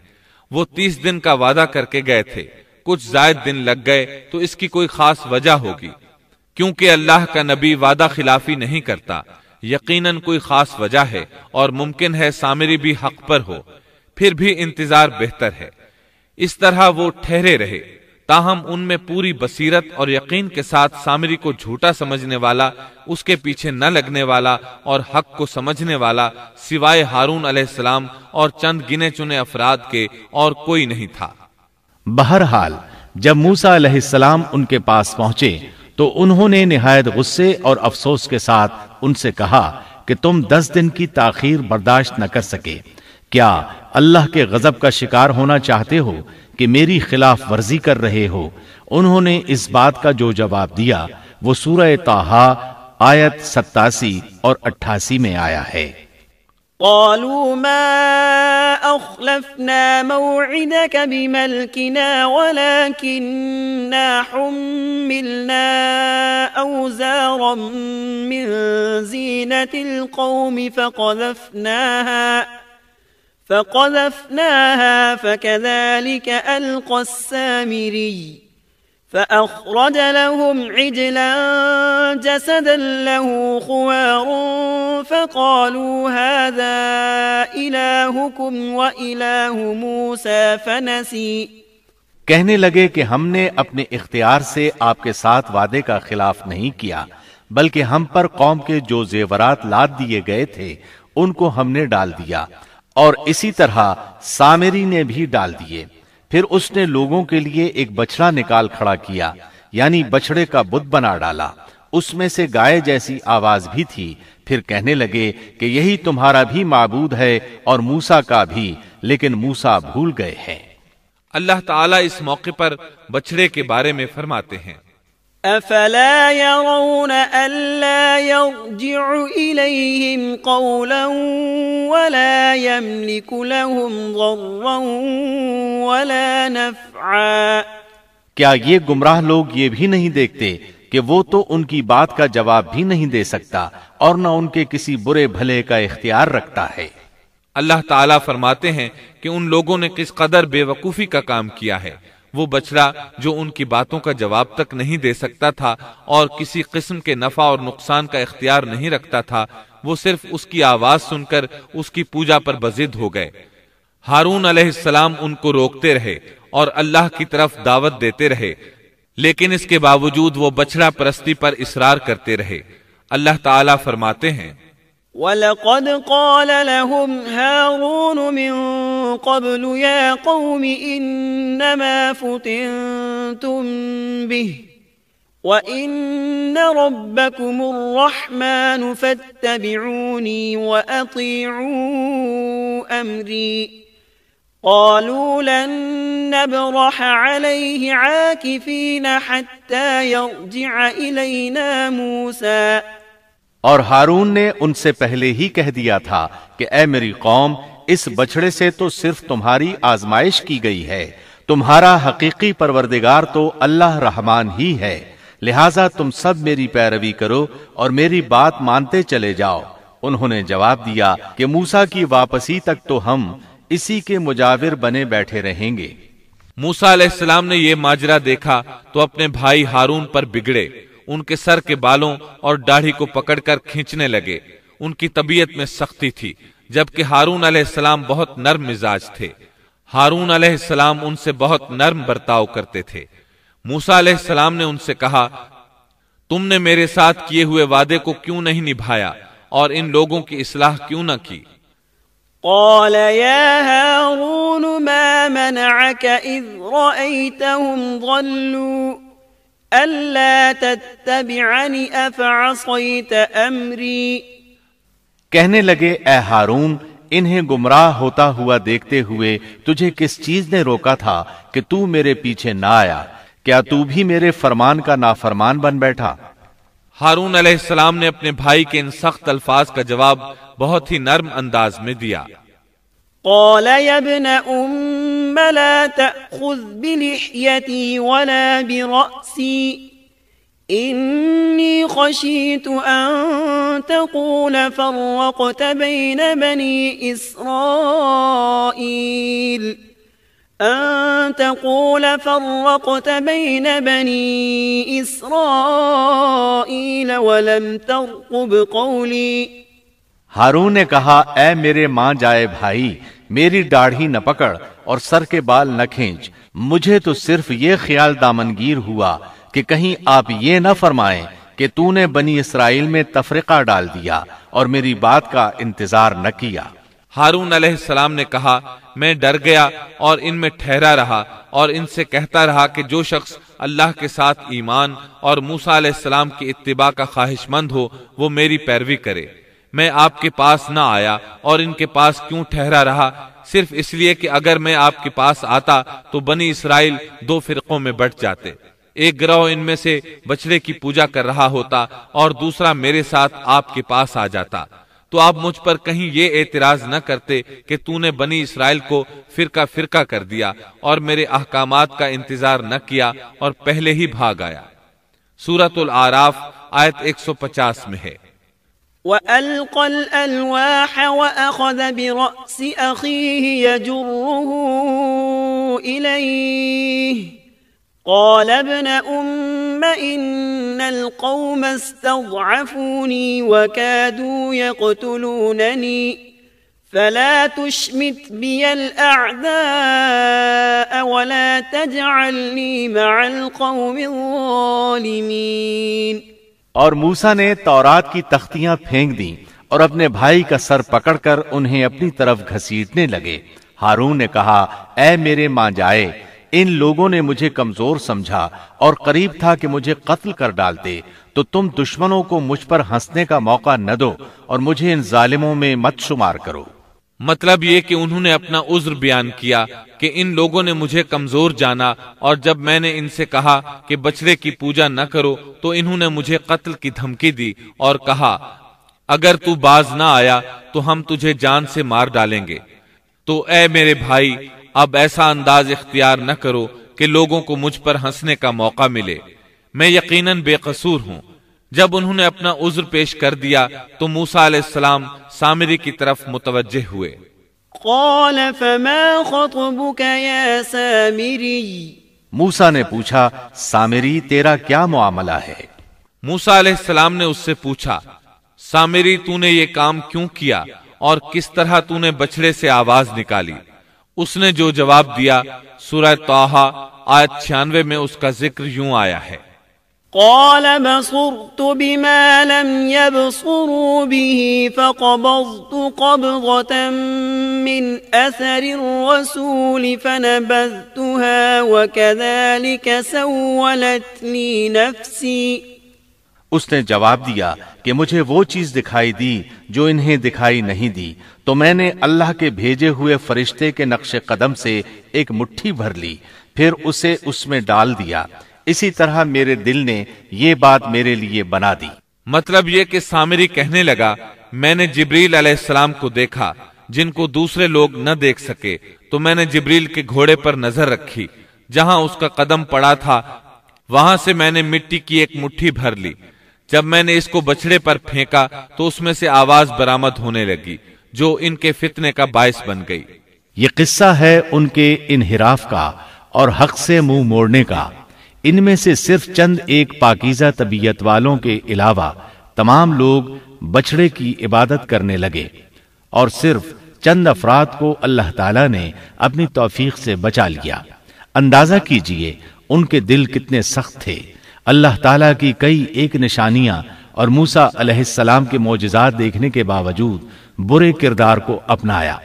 وہ 30 دن کا وعدہ کر کے گئے تھے، کچھ زائد دن لگ گئے تو اس کی کوئی خاص وجہ ہوگی، کیونکہ اللہ کا نبی وعدہ خلافی نہیں کرتا۔ یقیناً کوئی خاص وجہ ہے اور ممکن ہے سامری بھی حق پر ہو، پھر بھی انتظار بہتر ہے۔ اس طرح وہ ٹھہرے رہے، تاہم ان میں پوری بصیرت اور یقین کے ساتھ سامری کو جھوٹا سمجھنے والا، اس کے پیچھے نہ لگنے والا اور حق کو سمجھنے والا سوائے ہارون علیہ السلام اور چند گنے چنے افراد کے اور کوئی نہیں تھا۔ بہرحال جب موسیٰ علیہ السلام ان کے پاس پہنچے تو انہوں نے نہایت غصے اور افسوس کے ساتھ ان سے کہا کہ تم 10 دن کی تاخیر برداشت نہ کر سکے۔ کیا اللہ کے غضب کا شکار ہونا چاہتے ہو کہ میری خلاف ورزی کر رہے ہو؟ انہوں نے اس بات کا جو جواب دیا وہ سورہ طٰہٰ آیت 87 اور 88 میں آیا ہے۔ قالوا ما أخلفنا موعدك بملكنا ولكننا حملنا أوزارا من زينة القوم فقذفناها فكذلك ألقى السامري فأخرج لهم عجلا جسدا له خوار فقالوا هذا إلهكم وإله موسى فنسي۔ کہنے لگے کہ ہم نے اپنے اختیار سے آپ کے ساتھ وعدے کا خلاف نہیں کیا، بلکہ ہم پر قوم کے جو زیورات لاد دیے گئے تھے ان کو ہم نے ڈال دیا، اور اسی طرح سامری نے بھی ڈال دیے۔ پھر اس نے لوگوں کے لیے ایک بچڑا نکال کھڑا کیا، یعنی بچڑے کا بت بنا ڈالا، اس میں سے گائے جیسی آواز بھی تھی۔ پھر کہنے لگے کہ یہی تمہارا بھی معبود ہے اور موسیٰ کا بھی، لیکن موسیٰ بھول گئے ہیں۔ اللہ تعالیٰ اس موقع پر بچڑے کے بارے میں فرماتے ہیں، افلا يرون الا يرجع اليهم قولا ولا يملك لهم ضرا ولا نفعا۔ کیا یہ گمراہ لوگ یہ بھی نہیں دیکھتے کہ وہ تو ان کی بات کا جواب بھی نہیں دے سکتا اور نہ ان کے کسی برے بھلے کا اختیار رکھتا ہے۔ اللہ تعالیٰ فرماتے ہیں کہ ان لوگوں نے کس قدر بے وقوفی کا کام کیا ہے۔ وہ بچڑا جو ان کی باتوں کا جواب تک نہیں دے سکتا تھا اور کسی قسم کے نفع اور نقصان کا اختیار نہیں رکھتا تھا، وہ صرف اس کی آواز سن کر اس کی پوجا پر بضد ہو گئے۔ ہارون علیہ السلام ان کو روکتے رہے اور اللہ کی طرف دعوت دیتے رہے، لیکن اس کے باوجود وہ بچڑا پرستی پر اصرار کرتے رہے۔ اللہ تعالیٰ فرماتے ہیں، وَلَقَدْ قَالَ لَهُمْ هَارُونُ مِن قَبْلُ يَا قَوْمِ إِنَّمَا فُتِنْتُمْ بِهِ وَإِنَّ رَبَّكُمُ الرَّحْمَنُ فَاتَّبِعُونِي وَأَطِيعُوا أَمْرِي قَالُوا لَن نَّبْرَحَ عَلَيْهِ عَاكِفِينَ حَتَّى يَرْجِعَ إِلَيْنَا مُوسَىٰ۔ اور ہارون نے ان سے پہلے ہی کہہ دیا تھا کہ اے میری قوم، اس بچڑے سے تو صرف تمہاری آزمائش کی گئی ہے، تمہارا حقیقی پروردگار تو اللہ رحمان ہی ہے، لہٰذا تم سب میری پیروی کرو اور میری بات مانتے چلے جاؤ۔ انہوں نے جواب دیا کہ موسیٰ کی واپسی تک تو ہم اسی کے مجاور بنے بیٹھے رہیں گے۔ موسیٰ علیہ السلام نے یہ ماجرا دیکھا تو اپنے بھائی ہارون پر بگڑے، ان کے سر کے بالوں اور داڑھی کو پکڑ کر کھینچنے لگے۔ ان کی طبیعت میں سختی تھی، جبکہ ہارون علیہ السلام بہت نرم مزاج تھے۔ ہارون علیہ السلام ان سے بہت نرم برتاؤ کرتے تھے۔ موسیٰ علیہ السلام نے ان سے کہا، تم نے میرے ساتھ کیے ہوئے وعدے کو کیوں نہیں نبھایا اور ان لوگوں کی اصلاح کیوں نہ کی؟ قال يا هارون ما منعك إذ رأيتهم ضلوا ألا تتبعني أفعصيت أمري۔ کہنے لگے اے ہارون، انہیں گمراہ ہوتا ہوا دیکھتے ہوئے تجھے کس چیز نے روکا تھا کہ تو میرے پیچھے نہ آیا؟ کیا تو بھی میرے فرمان کا نافرمان بن بیٹھا؟ ہارون علیہ السلام نے اپنے بھائی کے ان سخت الفاظ کا جواب بہت ہی نرم انداز میں دیا۔ قال يا ابن أم لا تأخذ بلحيتي ولا برأسي إني خشيت أن تقول فرقت بين بني إسرائيل ولم ترقب قولي۔ ہارون نے کہا اے میرے ماں جائے بھائی، میری داڑھی نہ پکڑ اور سر کے بال نہ کھینچ، مجھے تو صرف یہ خیال دامنگیر ہوا کہ کہیں آپ یہ نہ فرمائیں کہ تو نے بنی اسرائیل میں تفرقہ ڈال دیا اور میری بات کا انتظار نہ کیا۔ ہارون علیہ السلام نے کہا میں ڈر گیا اور ان میں ٹھہرا رہا اور ان سے کہتا رہا کہ جو شخص اللہ کے ساتھ ایمان اور موسیٰ علیہ السلام کی اتباع کا خواہش مند ہو وہ میری پیروی کرے۔ میں آپ کے پاس نہ آیا اور ان کے پاس کیوں ٹھہرا رہا؟ صرف اس لیے کہ اگر میں آپ کے پاس آتا تو بنی اسرائیل دو فرقوں میں بٹ جاتے، ایک گروہ ان میں سے بچڑے کی پوجا کر رہا ہوتا اور دوسرا میرے ساتھ آپ کے پاس آ جاتا، تو آپ مجھ پر کہیں یہ اعتراض نہ کرتے کہ تو نے بنی اسرائیل کو فرقہ فرقہ کر دیا اور میرے احکامات کا انتظار نہ کیا اور پہلے ہی بھاگ آیا۔ سورۃ الاعراف آیت 150 میں ہے۔ وَأَلْقَى الْأَلْوَاحَ وَأَخَذَ بِرَأْسِ أَخِيهِ يَجُرُّهُ إِلَيْهِ قال ابن إن القوم استضعفوني وكادوا يقتلونني فلا تشمت بي الأعداء ولا تجعلني مع القوم الظالمين۔ اور موسیٰ نے تورات کی تختیاں پھینک دیں اور اپنے بھائی کا سر پکڑ کر انہیں اپنی طرف گھسیٹنے لگے۔ ہارون نے کہا، اے میرے ماں جائے، ان لوگوں نے مجھے کمزور سمجھا اور قریب تھا کہ مجھے قتل کر ڈالتے، تو تم دشمنوں کو مجھ پر ہنسنے کا موقع نہ دو اور مجھے ان ظالموں میں مت شمار کرو۔ مطلب یہ کہ انہوں نے اپنا عذر بیان کیا کہ ان لوگوں نے مجھے کمزور جانا، اور جب میں نے ان سے کہا کہ بچڑے کی پوجا نہ کرو تو انہوں نے مجھے قتل کی دھمکی دی اور کہا اگر تو باز نہ آیا تو ہم تجھے جان سے مار ڈالیں گے۔ تو اے میرے بھائی، اب ایسا انداز اختیار نہ کرو کہ لوگوں کو مجھ پر ہنسنے کا موقع ملے، میں یقیناً بے قصور ہوں۔ جب انہوں نے اپنا عذر پیش کر دیا تو موسیٰ علیہ السلام سامری کی طرف متوجہ ہوئے۔ قال فما خطبك يا سامری، موسیٰ نے پوچھا، سامری تیرا کیا معاملہ ہے؟ موسیٰ علیہ السلام نے اس سے پوچھا، سامری تو نے یہ کام کیوں کیا اور کس طرح تو نے بچڑے سے آواز نکالی؟ اس نے جو جواب دیا سورہ طٰہٰ آیت 96 میں اس کا ذکر یوں آیا ہے، قال بصرت بما لم يبصروا به فقبضت قبضة من أثر الرسول فنبذتها وكذلك سولت لي نفسي۔ اس نے جواب دیا کہ مجھے وہ چیز دکھائی دی جو انہیں دکھائی نہیں دی، تو میں نے اللہ کے بھیجے ہوئے فرشتے کے نقش قدم سے ایک مٹھی بھر لی، پھر اسے اس میں ڈال دیا، اسی طرح میرے دل نے یہ بات میرے لیے بنا دی۔ مطلب یہ کہ سامری کہنے لگا، میں نے جبریل علیہ السلام کو دیکھا جن کو دوسرے لوگ نہ دیکھ سکے، تو میں نے جبریل کے گھوڑے پر نظر رکھی، جہاں اس کا قدم پڑا تھا وہاں سے میں نے مٹی کی ایک مٹھی بھر لی، جب میں نے اس کو بچڑے پر پھینکا تو اس میں سے آواز برآمد ہونے لگی جو ان کے فتنے کا باعث بن گئی۔ یہ قصہ ہے ان کے انحراف کا اور حق سے منہ موڑنے کا۔ ان میں سے صرف چند ایک پاکیزہ طبیعت والوں کے علاوہ تمام لوگ بچڑے کی عبادت کرنے لگے، اور صرف چند افراد کو اللہ تعالیٰ نے اپنی توفیق سے بچا لیا۔ اندازہ کیجئے ان کے دل کتنے سخت تھے۔ اللہ تعالیٰ کی کئی ایک نشانیاں اور موسیٰ علیہ السلام کے معجزات دیکھنے کے باوجود برے کردار کو اپنایا۔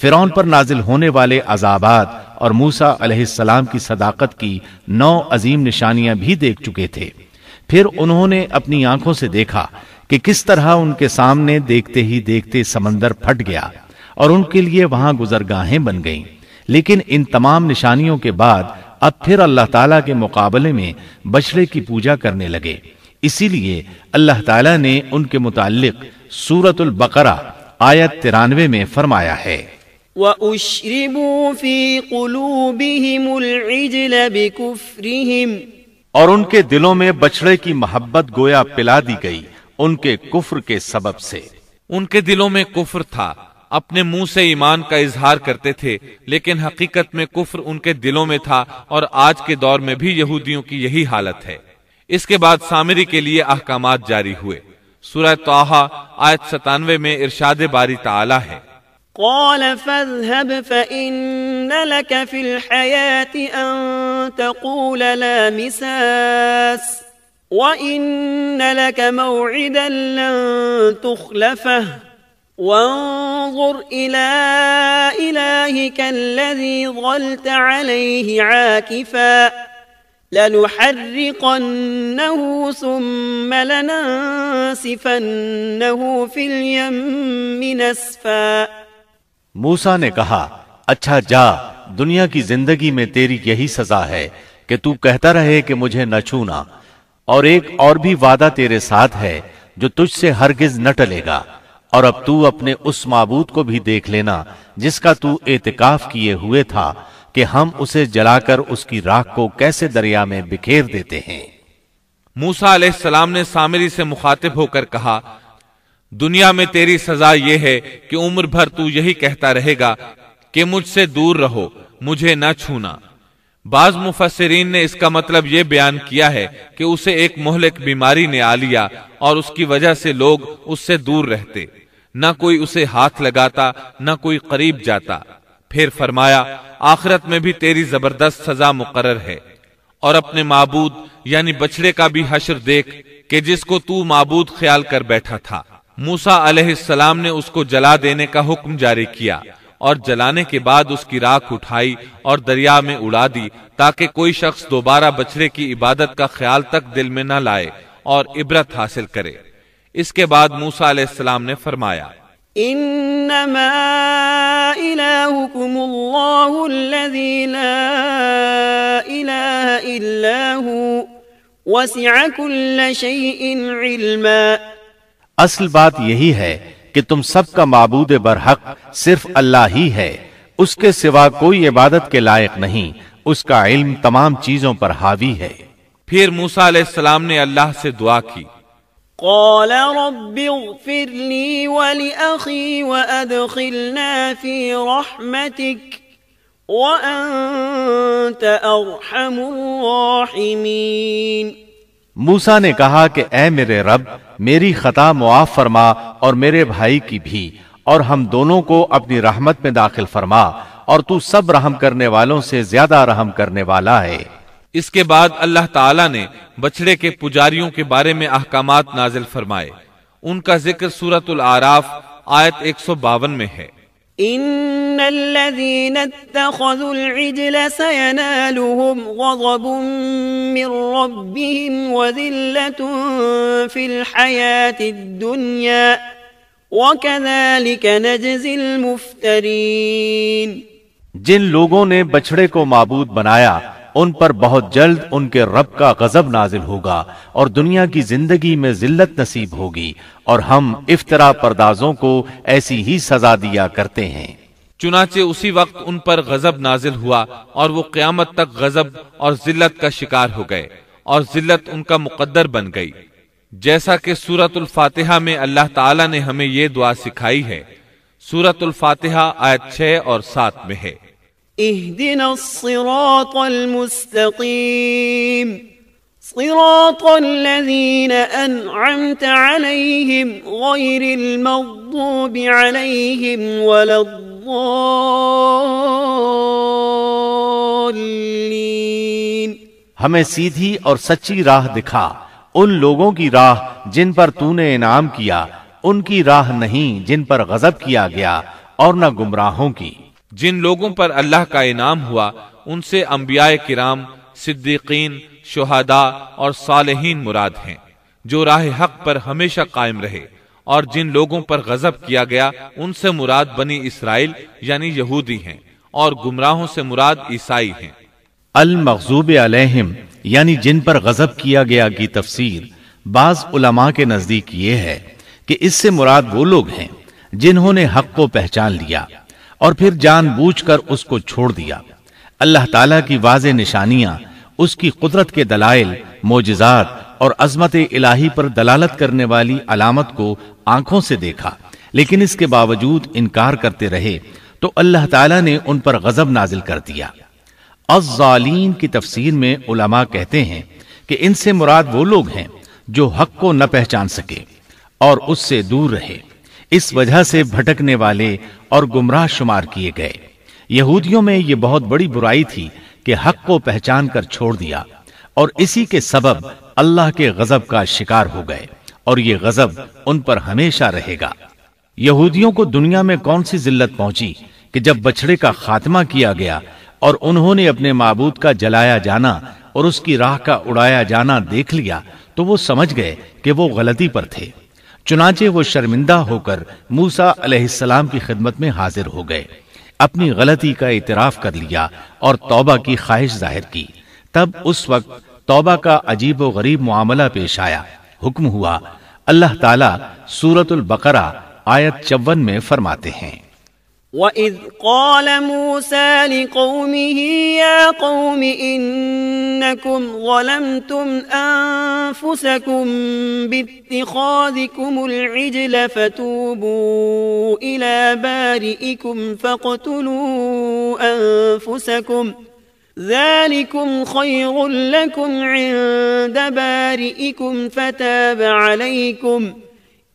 فرعون پر نازل ہونے والے عذابات اور موسیٰ علیہ السلام کی صداقت کی 9 عظیم نشانیاں بھی دیکھ چکے تھے۔ پھر انہوں نے اپنی آنکھوں سے دیکھا کہ کس طرح ان کے سامنے دیکھتے ہی دیکھتے سمندر پھٹ گیا اور ان کے لیے وہاں گزرگاہیں بن گئیں۔ لیکن ان تمام نشانیوں کے بعد اب پھر اللہ تعالیٰ کے مقابلے میں بچڑے کی پوجا کرنے لگے۔ اسی لیے اللہ تعالیٰ نے ان کے متعلق سورۃ البقرہ آیت 93 میں فرمایا ہے، وَأُشْرِبُوا فِي قُلُوبِهِمُ الْعِجْلَ بِكُفْرِهِمْ، اور ان کے دلوں میں بچڑے کی محبت گویا پلا دی گئی ان کے کفر کے سبب سے۔ ان کے دلوں میں کفر تھا، اپنے منہ سے ایمان کا اظہار کرتے تھے، لیکن حقیقت میں کفر ان کے دلوں میں تھا، اور آج کے دور میں بھی یہودیوں کی یہی حالت ہے۔ اس کے بعد سامری کے لیے احکامات جاری ہوئے۔ سورہ طٰہٰ آیت 97 میں ارشاد باری تعالی ہے، قال فاذهب فإن لك في الحياة أن تقول لا مساس وإن لك موعدا لن تخلفه وانظر إلى إلهك الذي ظلت عليه عاكفا لنحرقنه ثم لننسفنه في اليم نسفا۔ موسیٰ نے کہا، اچھا جا، دنیا کی زندگی میں تیری یہی سزا ہے کہ تو کہتا رہے کہ مجھے نہ چھونا، اور ایک اور بھی وعدہ تیرے ساتھ ہے جو تجھ سے ہرگز نہ ٹلے گا، اور اب تو اپنے اس معبود کو بھی دیکھ لینا جس کا تو اعتکاف کیے ہوئے تھا کہ ہم اسے جلا کر اس کی راکھ کو کیسے دریا میں بکھیر دیتے ہیں۔ موسیٰ علیہ السلام نے سامری سے مخاطب ہو کر کہا، دنیا میں تیری سزا یہ ہے کہ عمر بھر تو یہی کہتا رہے گا کہ مجھ سے دور رہو، مجھے نہ چھونا۔ بعض مفسرین نے اس کا مطلب یہ بیان کیا ہے کہ اسے ایک مہلک بیماری نے آ لیا اور اس کی وجہ سے لوگ اس سے دور رہتے، نہ کوئی اسے ہاتھ لگاتا نہ کوئی قریب جاتا۔ پھر فرمایا، آخرت میں بھی تیری زبردست سزا مقرر ہے، اور اپنے معبود یعنی بچڑے کا بھی حشر دیکھ کہ جس کو تو معبود خیال کر بیٹھا تھا۔ موسیٰ علیہ السلام نے اس کو جلا دینے کا حکم جاری کیا، اور جلانے کے بعد اس کی راکھ اٹھائی اور دریا میں اڑا دی، تاکہ کوئی شخص دوبارہ بچڑے کی عبادت کا خیال تک دل میں نہ لائے اور عبرت حاصل کرے۔ اس کے بعد موسیٰ علیہ السلام نے فرمایا، انما الہکم اللہ الذی لا الہ الا ہوا وسع کل شیء علما۔ اصل بات یہی ہے کہ تم سب کا معبود برحق صرف اللہ ہی ہے، اس کے سوا کوئی عبادت کے لائق نہیں، اس کا علم تمام چیزوں پر حاوی ہے۔ پھر موسیٰ علیہ السلام نے اللہ سے دعا کی، قال رب اغفر لي ولأخي وأدخلنا في رحمتك وأنت أرحم الراحمين۔ موسیٰ نے کہا کہ اے میرے رب، میری خطا معاف فرما اور میرے بھائی کی بھی، اور ہم دونوں کو اپنی رحمت میں داخل فرما، اور تو سب رحم کرنے والوں سے زیادہ رحم کرنے والا ہے۔ اس کے بعد اللہ تعالیٰ نے بچڑے کے پجاریوں کے بارے میں احکامات نازل فرمائے۔ ان کا ذکر سورۃ الاعراف آیت 152 میں ہے۔ ان الذين اتخذوا العجل سينالهم غضب من ربهم وذلة في الحياة الدنيا وكذلك نجزي المفترين۔ جن لوگوں نے بچڑے کو معبود بنایا ان پر بہت جلد ان کے رب کا غضب نازل ہوگا اور دنیا کی زندگی میں ذلت نصیب ہوگی، اور ہم افطرا پردازوں کو ایسی ہی سزا دیا کرتے ہیں۔ چنانچہ اسی وقت ان پر غضب نازل ہوا اور وہ قیامت تک غضب اور ذلت کا شکار ہو گئے، اور ذلت ان کا مقدر بن گئی، جیسا کہ سورۃ الفاتحہ میں اللہ تعالیٰ نے ہمیں یہ دعا سکھائی ہے۔ سورۃ الفاتحہ آیت 6 اور 7 میں ہے، اهدنا الصراط المستقيم صراط الذين أنعمت عليهم غير المغضوب عليهم ولا الضالين۔ ہمیں سیدھی اور سچی راہ دکھا، ان لوگوں کی راہ جن پر تو نے انعام کیا، ان کی راہ نہیں جن پر غضب کیا گیا، اور نہ گمراہوں کی۔ جن لوگوں پر اللہ کا انعام ہوا ان سے انبیاء کرام، صدیقین، شہداء اور صالحین مراد ہیں، جو راہ حق پر ہمیشہ قائم رہے، اور جن لوگوں پر غضب کیا گیا ان سے مراد بنی اسرائیل یعنی یہودی ہیں، اور گمراہوں سے مراد عیسائی ہیں۔ المغضوب علیہم یعنی جن پر غضب کیا گیا کی تفسیر بعض علماء کے نزدیک یہ ہے کہ اس سے مراد وہ لوگ ہیں جنہوں نے حق کو پہچان لیا اور پھر جان بوجھ کر اس کو چھوڑ دیا۔ اللہ تعالیٰ کی واضح نشانیاں، اس کی قدرت کے دلائل، معجزات اور عظمت الہی پر دلالت کرنے والی علامت کو آنکھوں سے دیکھا، لیکن اس کے باوجود انکار کرتے رہے تو اللہ تعالیٰ نے ان پر غضب نازل کر دیا۔ الظالین کی تفسیر میں علماء کہتے ہیں کہ ان سے مراد وہ لوگ ہیں جو حق کو نہ پہچان سکے اور اس سے دور رہے، اس وجہ سے بھٹکنے والے اور گمراہ شمار کیے گئے۔ یہودیوں میں یہ بہت بڑی برائی تھی کہ حق کو پہچان کر چھوڑ دیا، اور اسی کے سبب اللہ کے غضب کا شکار ہو گئے، اور یہ غضب ان پر ہمیشہ رہے گا۔ یہودیوں کو دنیا میں کون سی ذلت پہنچی کہ جب بچڑے کا خاتمہ کیا گیا اور انہوں نے اپنے معبود کا جلایا جانا اور اس کی راہ کا اڑایا جانا دیکھ لیا تو وہ سمجھ گئے کہ وہ غلطی پر تھے۔ چنانچہ وہ شرمندہ ہو کر موسیٰ علیہ السلام کی خدمت میں حاضر ہو گئے، اپنی غلطی کا اعتراف کر لیا اور توبہ کی خواہش ظاہر کی۔ تب اس وقت توبہ کا عجیب و غریب معاملہ پیش آیا۔ حکم ہوا، اللہ تعالیٰ سورۃ البقرہ آیت 54 میں فرماتے ہیں، وَإِذْ قَالَ مُوسَى لِقَوْمِهِ يَا قَوْمِ إِنَّكُمْ ظَلَمْتُمْ أَنفُسَكُمْ بِاتِّخَاذِكُمُ الْعِجْلَ فَتُوبُوا إِلَى بَارِئِكُمْ فَاقْتُلُوا أَنفُسَكُمْ ذَلِكُمْ خَيْرٌ لَكُمْ عِندَ بَارِئِكُمْ فَتَابَ عَلَيْكُمْ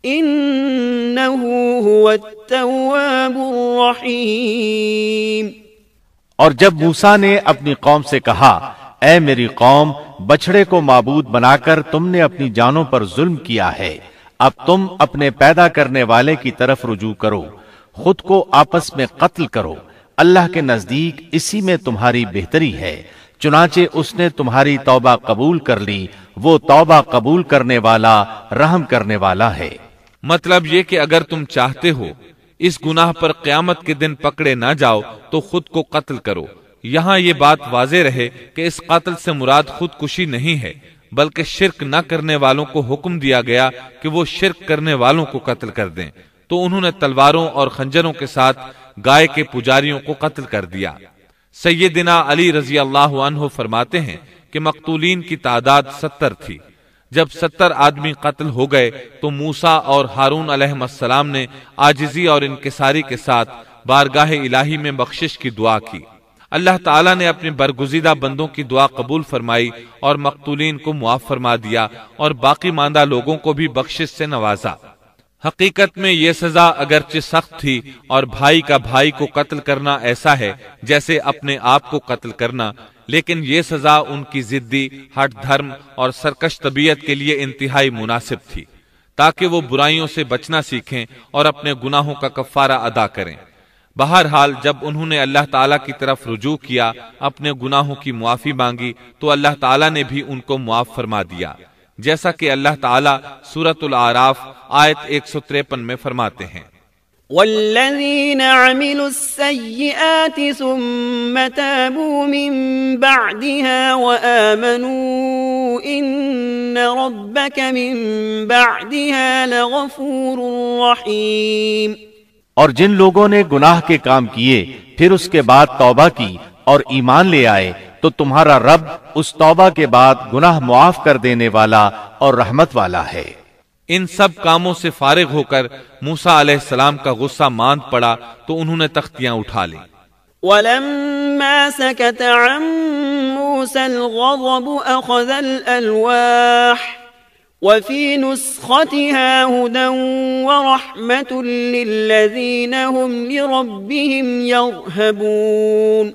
انہو هو التواب الرحیم۔ اور جب موسیٰ نے اپنی قوم سے کہا، اے میری قوم، بچڑے کو معبود بنا کر تم نے اپنی جانوں پر ظلم کیا ہے، اب تم اپنے پیدا کرنے والے کی طرف رجوع کرو، خود کو آپس میں قتل کرو، اللہ کے نزدیک اسی میں تمہاری بہتری ہے، چنانچہ اس نے تمہاری توبہ قبول کر لی، وہ توبہ قبول کرنے والا رحم کرنے والا ہے۔ مطلب یہ کہ اگر تم چاہتے ہو اس گناہ پر قیامت کے دن پکڑے نہ جاؤ تو خود کو قتل کرو۔ یہاں یہ بات واضح رہے کہ اس قتل سے مراد خودکشی نہیں ہے، بلکہ شرک نہ کرنے والوں کو حکم دیا گیا کہ وہ شرک کرنے والوں کو قتل کر دیں، تو انہوں نے تلواروں اور خنجروں کے ساتھ گائے کے پجاریوں کو قتل کر دیا۔ سیدنا علی رضی اللہ عنہ فرماتے ہیں کہ مقتولین کی تعداد 70 تھی۔ جب 70 آدمی قتل ہو گئے تو موسیٰ اور ہارون علیہ السلام نے عاجزی اور انکساری کے ساتھ بارگاہ الہی میں بخشش کی دعا کی۔ اللہ تعالیٰ نے اپنے برگزیدہ بندوں کی دعا قبول فرمائی اور مقتولین کو معاف فرما دیا اور باقی ماندہ لوگوں کو بھی بخشش سے نوازا۔ حقیقت میں یہ سزا اگرچہ سخت تھی اور بھائی کا بھائی کو قتل کرنا ایسا ہے جیسے اپنے آپ کو قتل کرنا، لیکن یہ سزا ان کی ضدی، ہٹ دھرم اور سرکش طبیعت کے لیے انتہائی مناسب تھی، تاکہ وہ برائیوں سے بچنا سیکھیں اور اپنے گناہوں کا کفارہ ادا کریں۔ بہرحال جب انہوں نے اللہ تعالیٰ کی طرف رجوع کیا، اپنے گناہوں کی معافی مانگی، تو اللہ تعالیٰ نے بھی ان کو معاف فرما دیا، جیسا کہ اللہ تعالیٰ سورۃ الاعراف آیت 153 میں فرماتے ہیں، والذین عملوا السیئات ثم تابوا من بعدها وآمنوا ان ربک من بعدها لغفور رحیم۔ اور جن لوگوں نے گناہ کے کام کیے پھر اس کے بعد توبہ کی اور ایمان لے آئے تو تمہارا رب اس توبہ کے بعد گناہ معاف کر دینے والا اور رحمت والا ہے۔ ان سب کاموں سے فارغ ہو کر موسیٰ علیہ السلام کا غصہ ماند پڑا تو انہوں نے تختیاں اٹھا لیں۔ وَلَمَّا سَكَتَ عَن مُوسَى الْغَضَبُ أَخَذَ الْأَلْوَاحَ وَفِي نُسْخَتِهَا هُدًى وَرَحْمَةٌ لِّلَّذِينَ هُمْ لِرَبِّهِمْ يَرْهَبُونَ۔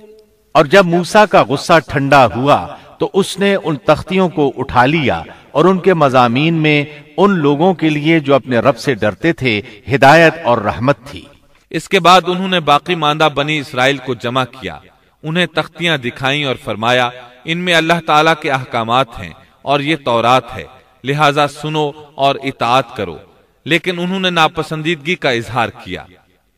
اور جب موسیٰ کا غصہ ٹھنڈا ہوا تو اس نے ان تختیوں کو اٹھا لیا اور ان کے مضامین میں ان لوگوں کے لیے جو اپنے رب سے ڈرتے تھے ہدایت اور رحمت تھی۔ اس کے بعد انہوں نے باقی ماندہ بنی اسرائیل کو جمع کیا، انہیں تختیاں دکھائیں اور فرمایا ان میں اللہ تعالیٰ کے احکامات ہیں اور یہ تورات ہے، لہٰذا سنو اور اطاعت کرو، لیکن انہوں نے ناپسندیدگی کا اظہار کیا۔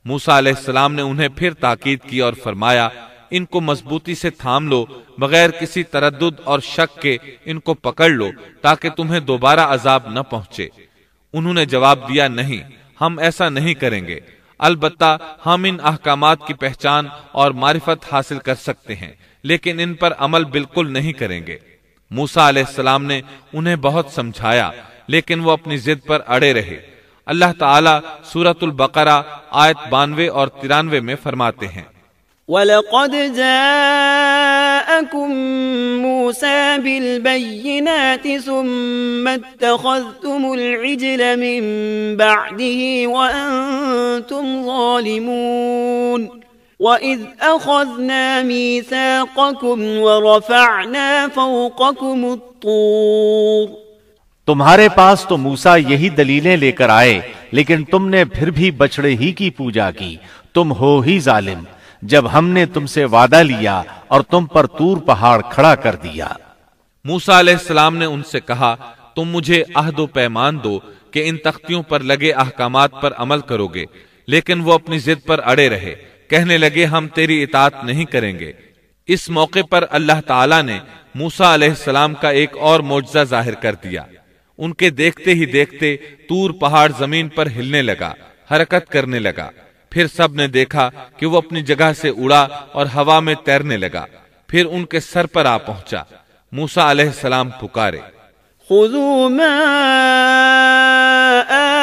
موسیٰ علیہ السلام نے انہیں پھر تاکید کی اور فرمایا ان کو مضبوطی سے تھام لو، بغیر کسی تردد اور شک کے ان کو پکڑ لو تاکہ تمہیں دوبارہ عذاب نہ پہنچے۔ انہوں نے جواب دیا نہیں، ہم ایسا نہیں کریں گے، البتہ ہم ان احکامات کی پہچان اور معرفت حاصل کر سکتے ہیں، لیکن ان پر عمل بالکل نہیں کریں گے۔ موسیٰ علیہ السلام نے انہیں بہت سمجھایا لیکن وہ اپنی ضد پر اڑے رہے۔ اللہ تعالیٰ سورۃ البقرہ آیت 92 اور 93 میں فرماتے ہیں، وَلَقَدْ جَاءَكُم مُوسَى بِالْبَيِّنَاتِ ثُمَّ اتَّخَذْتُمُ الْعِجْلَ مِن بَعْدِهِ وَأَنْتُمْ ظَالِمُونَ وَإِذْ أَخَذْنَا مِيثَاقَكُمْ وَرَفَعْنَا فَوْقَكُمُ الطُّورَ۔ تمہارے پاس تو موسیٰ یہی دلیلیں لے کر آئے لیکن تم نے پھر بھی بچڑے ہی کی پوجا کی، تم ہو ہی ظالم، جب ہم نے تم سے وعدہ لیا اور تم پر طور پہاڑ کھڑا کر دیا۔ موسیٰ علیہ السلام نے ان سے کہا تم مجھے عہد و پیمان دو کہ ان تختیوں پر لگے احکامات پر عمل کرو گے، لیکن وہ اپنی ضد پر اڑے رہے، کہنے لگے ہم تیری اطاعت نہیں کریں گے۔ اس موقع پر اللہ تعالیٰ نے موسیٰ علیہ السلام کا ایک اور معجزہ ظاہر کر دیا۔ ان کے دیکھتے ہی دیکھتے طور پہاڑ زمین پر ہلنے لگا، حرکت کرنے لگا۔ پھر سب نے دیکھا کہ وہ اپنی جگہ سے اڑا اور ہوا میں تیرنے لگا، پھر ان کے سر پر آ پہنچا۔ موسیٰ علیہ السلام پکارے، خذوا ما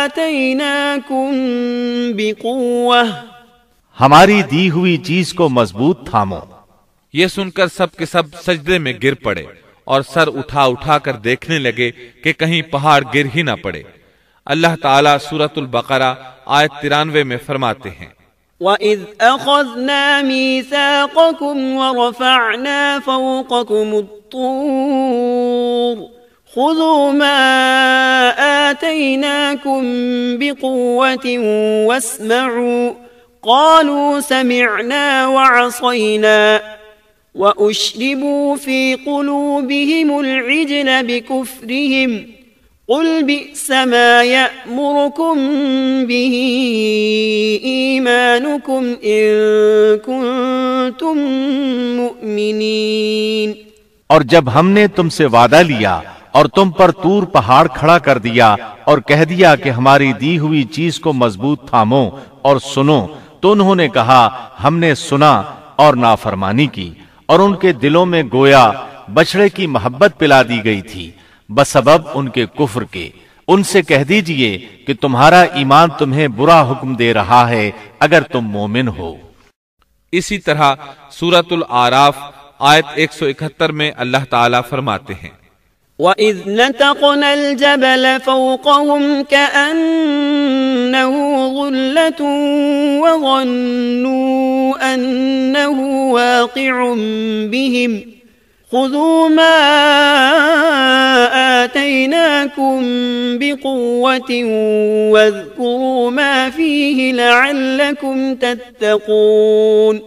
آتیناکم بقوة، ہماری دی ہوئی چیز کو مضبوط تھامو۔ یہ سن کر سب کے سب سجدے میں گر پڑے اور سر اٹھا اٹھا کر دیکھنے لگے کہ کہیں پہاڑ گر ہی نہ پڑے۔ اللہ تعالیٰ سورۃ البقرہ آیت 93 میں فرماتے ہیں، وَإِذْ أَخَذْنَا مِيثَاقَكُمْ وَرَفَعْنَا فَوْقَكُمُ الطُّورَ خُذُوا مَا آتَيْنَاكُمْ بِقُوَّةٍ وَاسْمَعُوا قَالُوا سَمِعْنَا وَعَصَيْنَا وَأُشْرِبُوا فِي قُلُوبِهِمُ الْعِجْلَ بِكُفْرِهِمْ قُلْ بِئْسَ مَا يَأْمُرُكُمْ بِهِ إِيمَانُكُمْ إِن كُنتُم مُؤْمِنِينَ۔ اور جب ہم نے تم سے وعدہ لیا اور تم پر طور پہاڑ کھڑا کر دیا اور کہہ دیا کہ ہماری دی ہوئی چیز کو مضبوط تھامو اور سنو، تو انہوں نے کہا ہم نے سنا اور نافرمانی کی، اور ان کے دلوں میں گویا بچڑے کی محبت پلا دی گئی تھی بسبب ان کے کفر کے۔ ان سے کہہ دیجئے کہ تمہارا ایمان تمہیں برا حکم دے رہا ہے اگر تم مومن ہو۔ اسی طرح سورۃ الاعراف آیت 171 میں اللہ تعالیٰ فرماتے ہیں، وَإِذْ نَتَقْنَا الْجَبَلَ فَوْقَهُمْ كَأَنَّهُ ظُلَّةٌ وَظَنُّوا أَنَّهُ وَاقِعٌ بِهِمْ خُذُوا مَا آتَيْنَاكُمْ بِقُوَّةٍ وَاذْكُرُوا مَا فِيهِ لَعَلَّكُمْ تَتَّقُونَ۔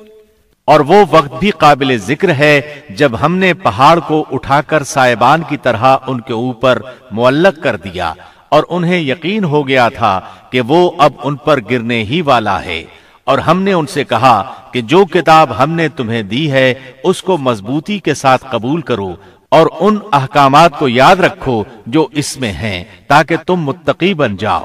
اور وہ وقت بھی قابل ذکر ہے جب ہم نے پہاڑ کو اٹھا کر سائبان کی طرح ان کے اوپر معلق کر دیا، اور انہیں یقین ہو گیا تھا کہ وہ اب ان پر گرنے ہی والا ہے۔ اور ہم نے ان سے کہا کہ جو کتاب ہم نے تمہیں دی ہے اس کو مضبوطی کے ساتھ قبول کرو اور ان احکامات کو یاد رکھو جو اس میں ہیں، تاکہ تم متقی بن جاؤ۔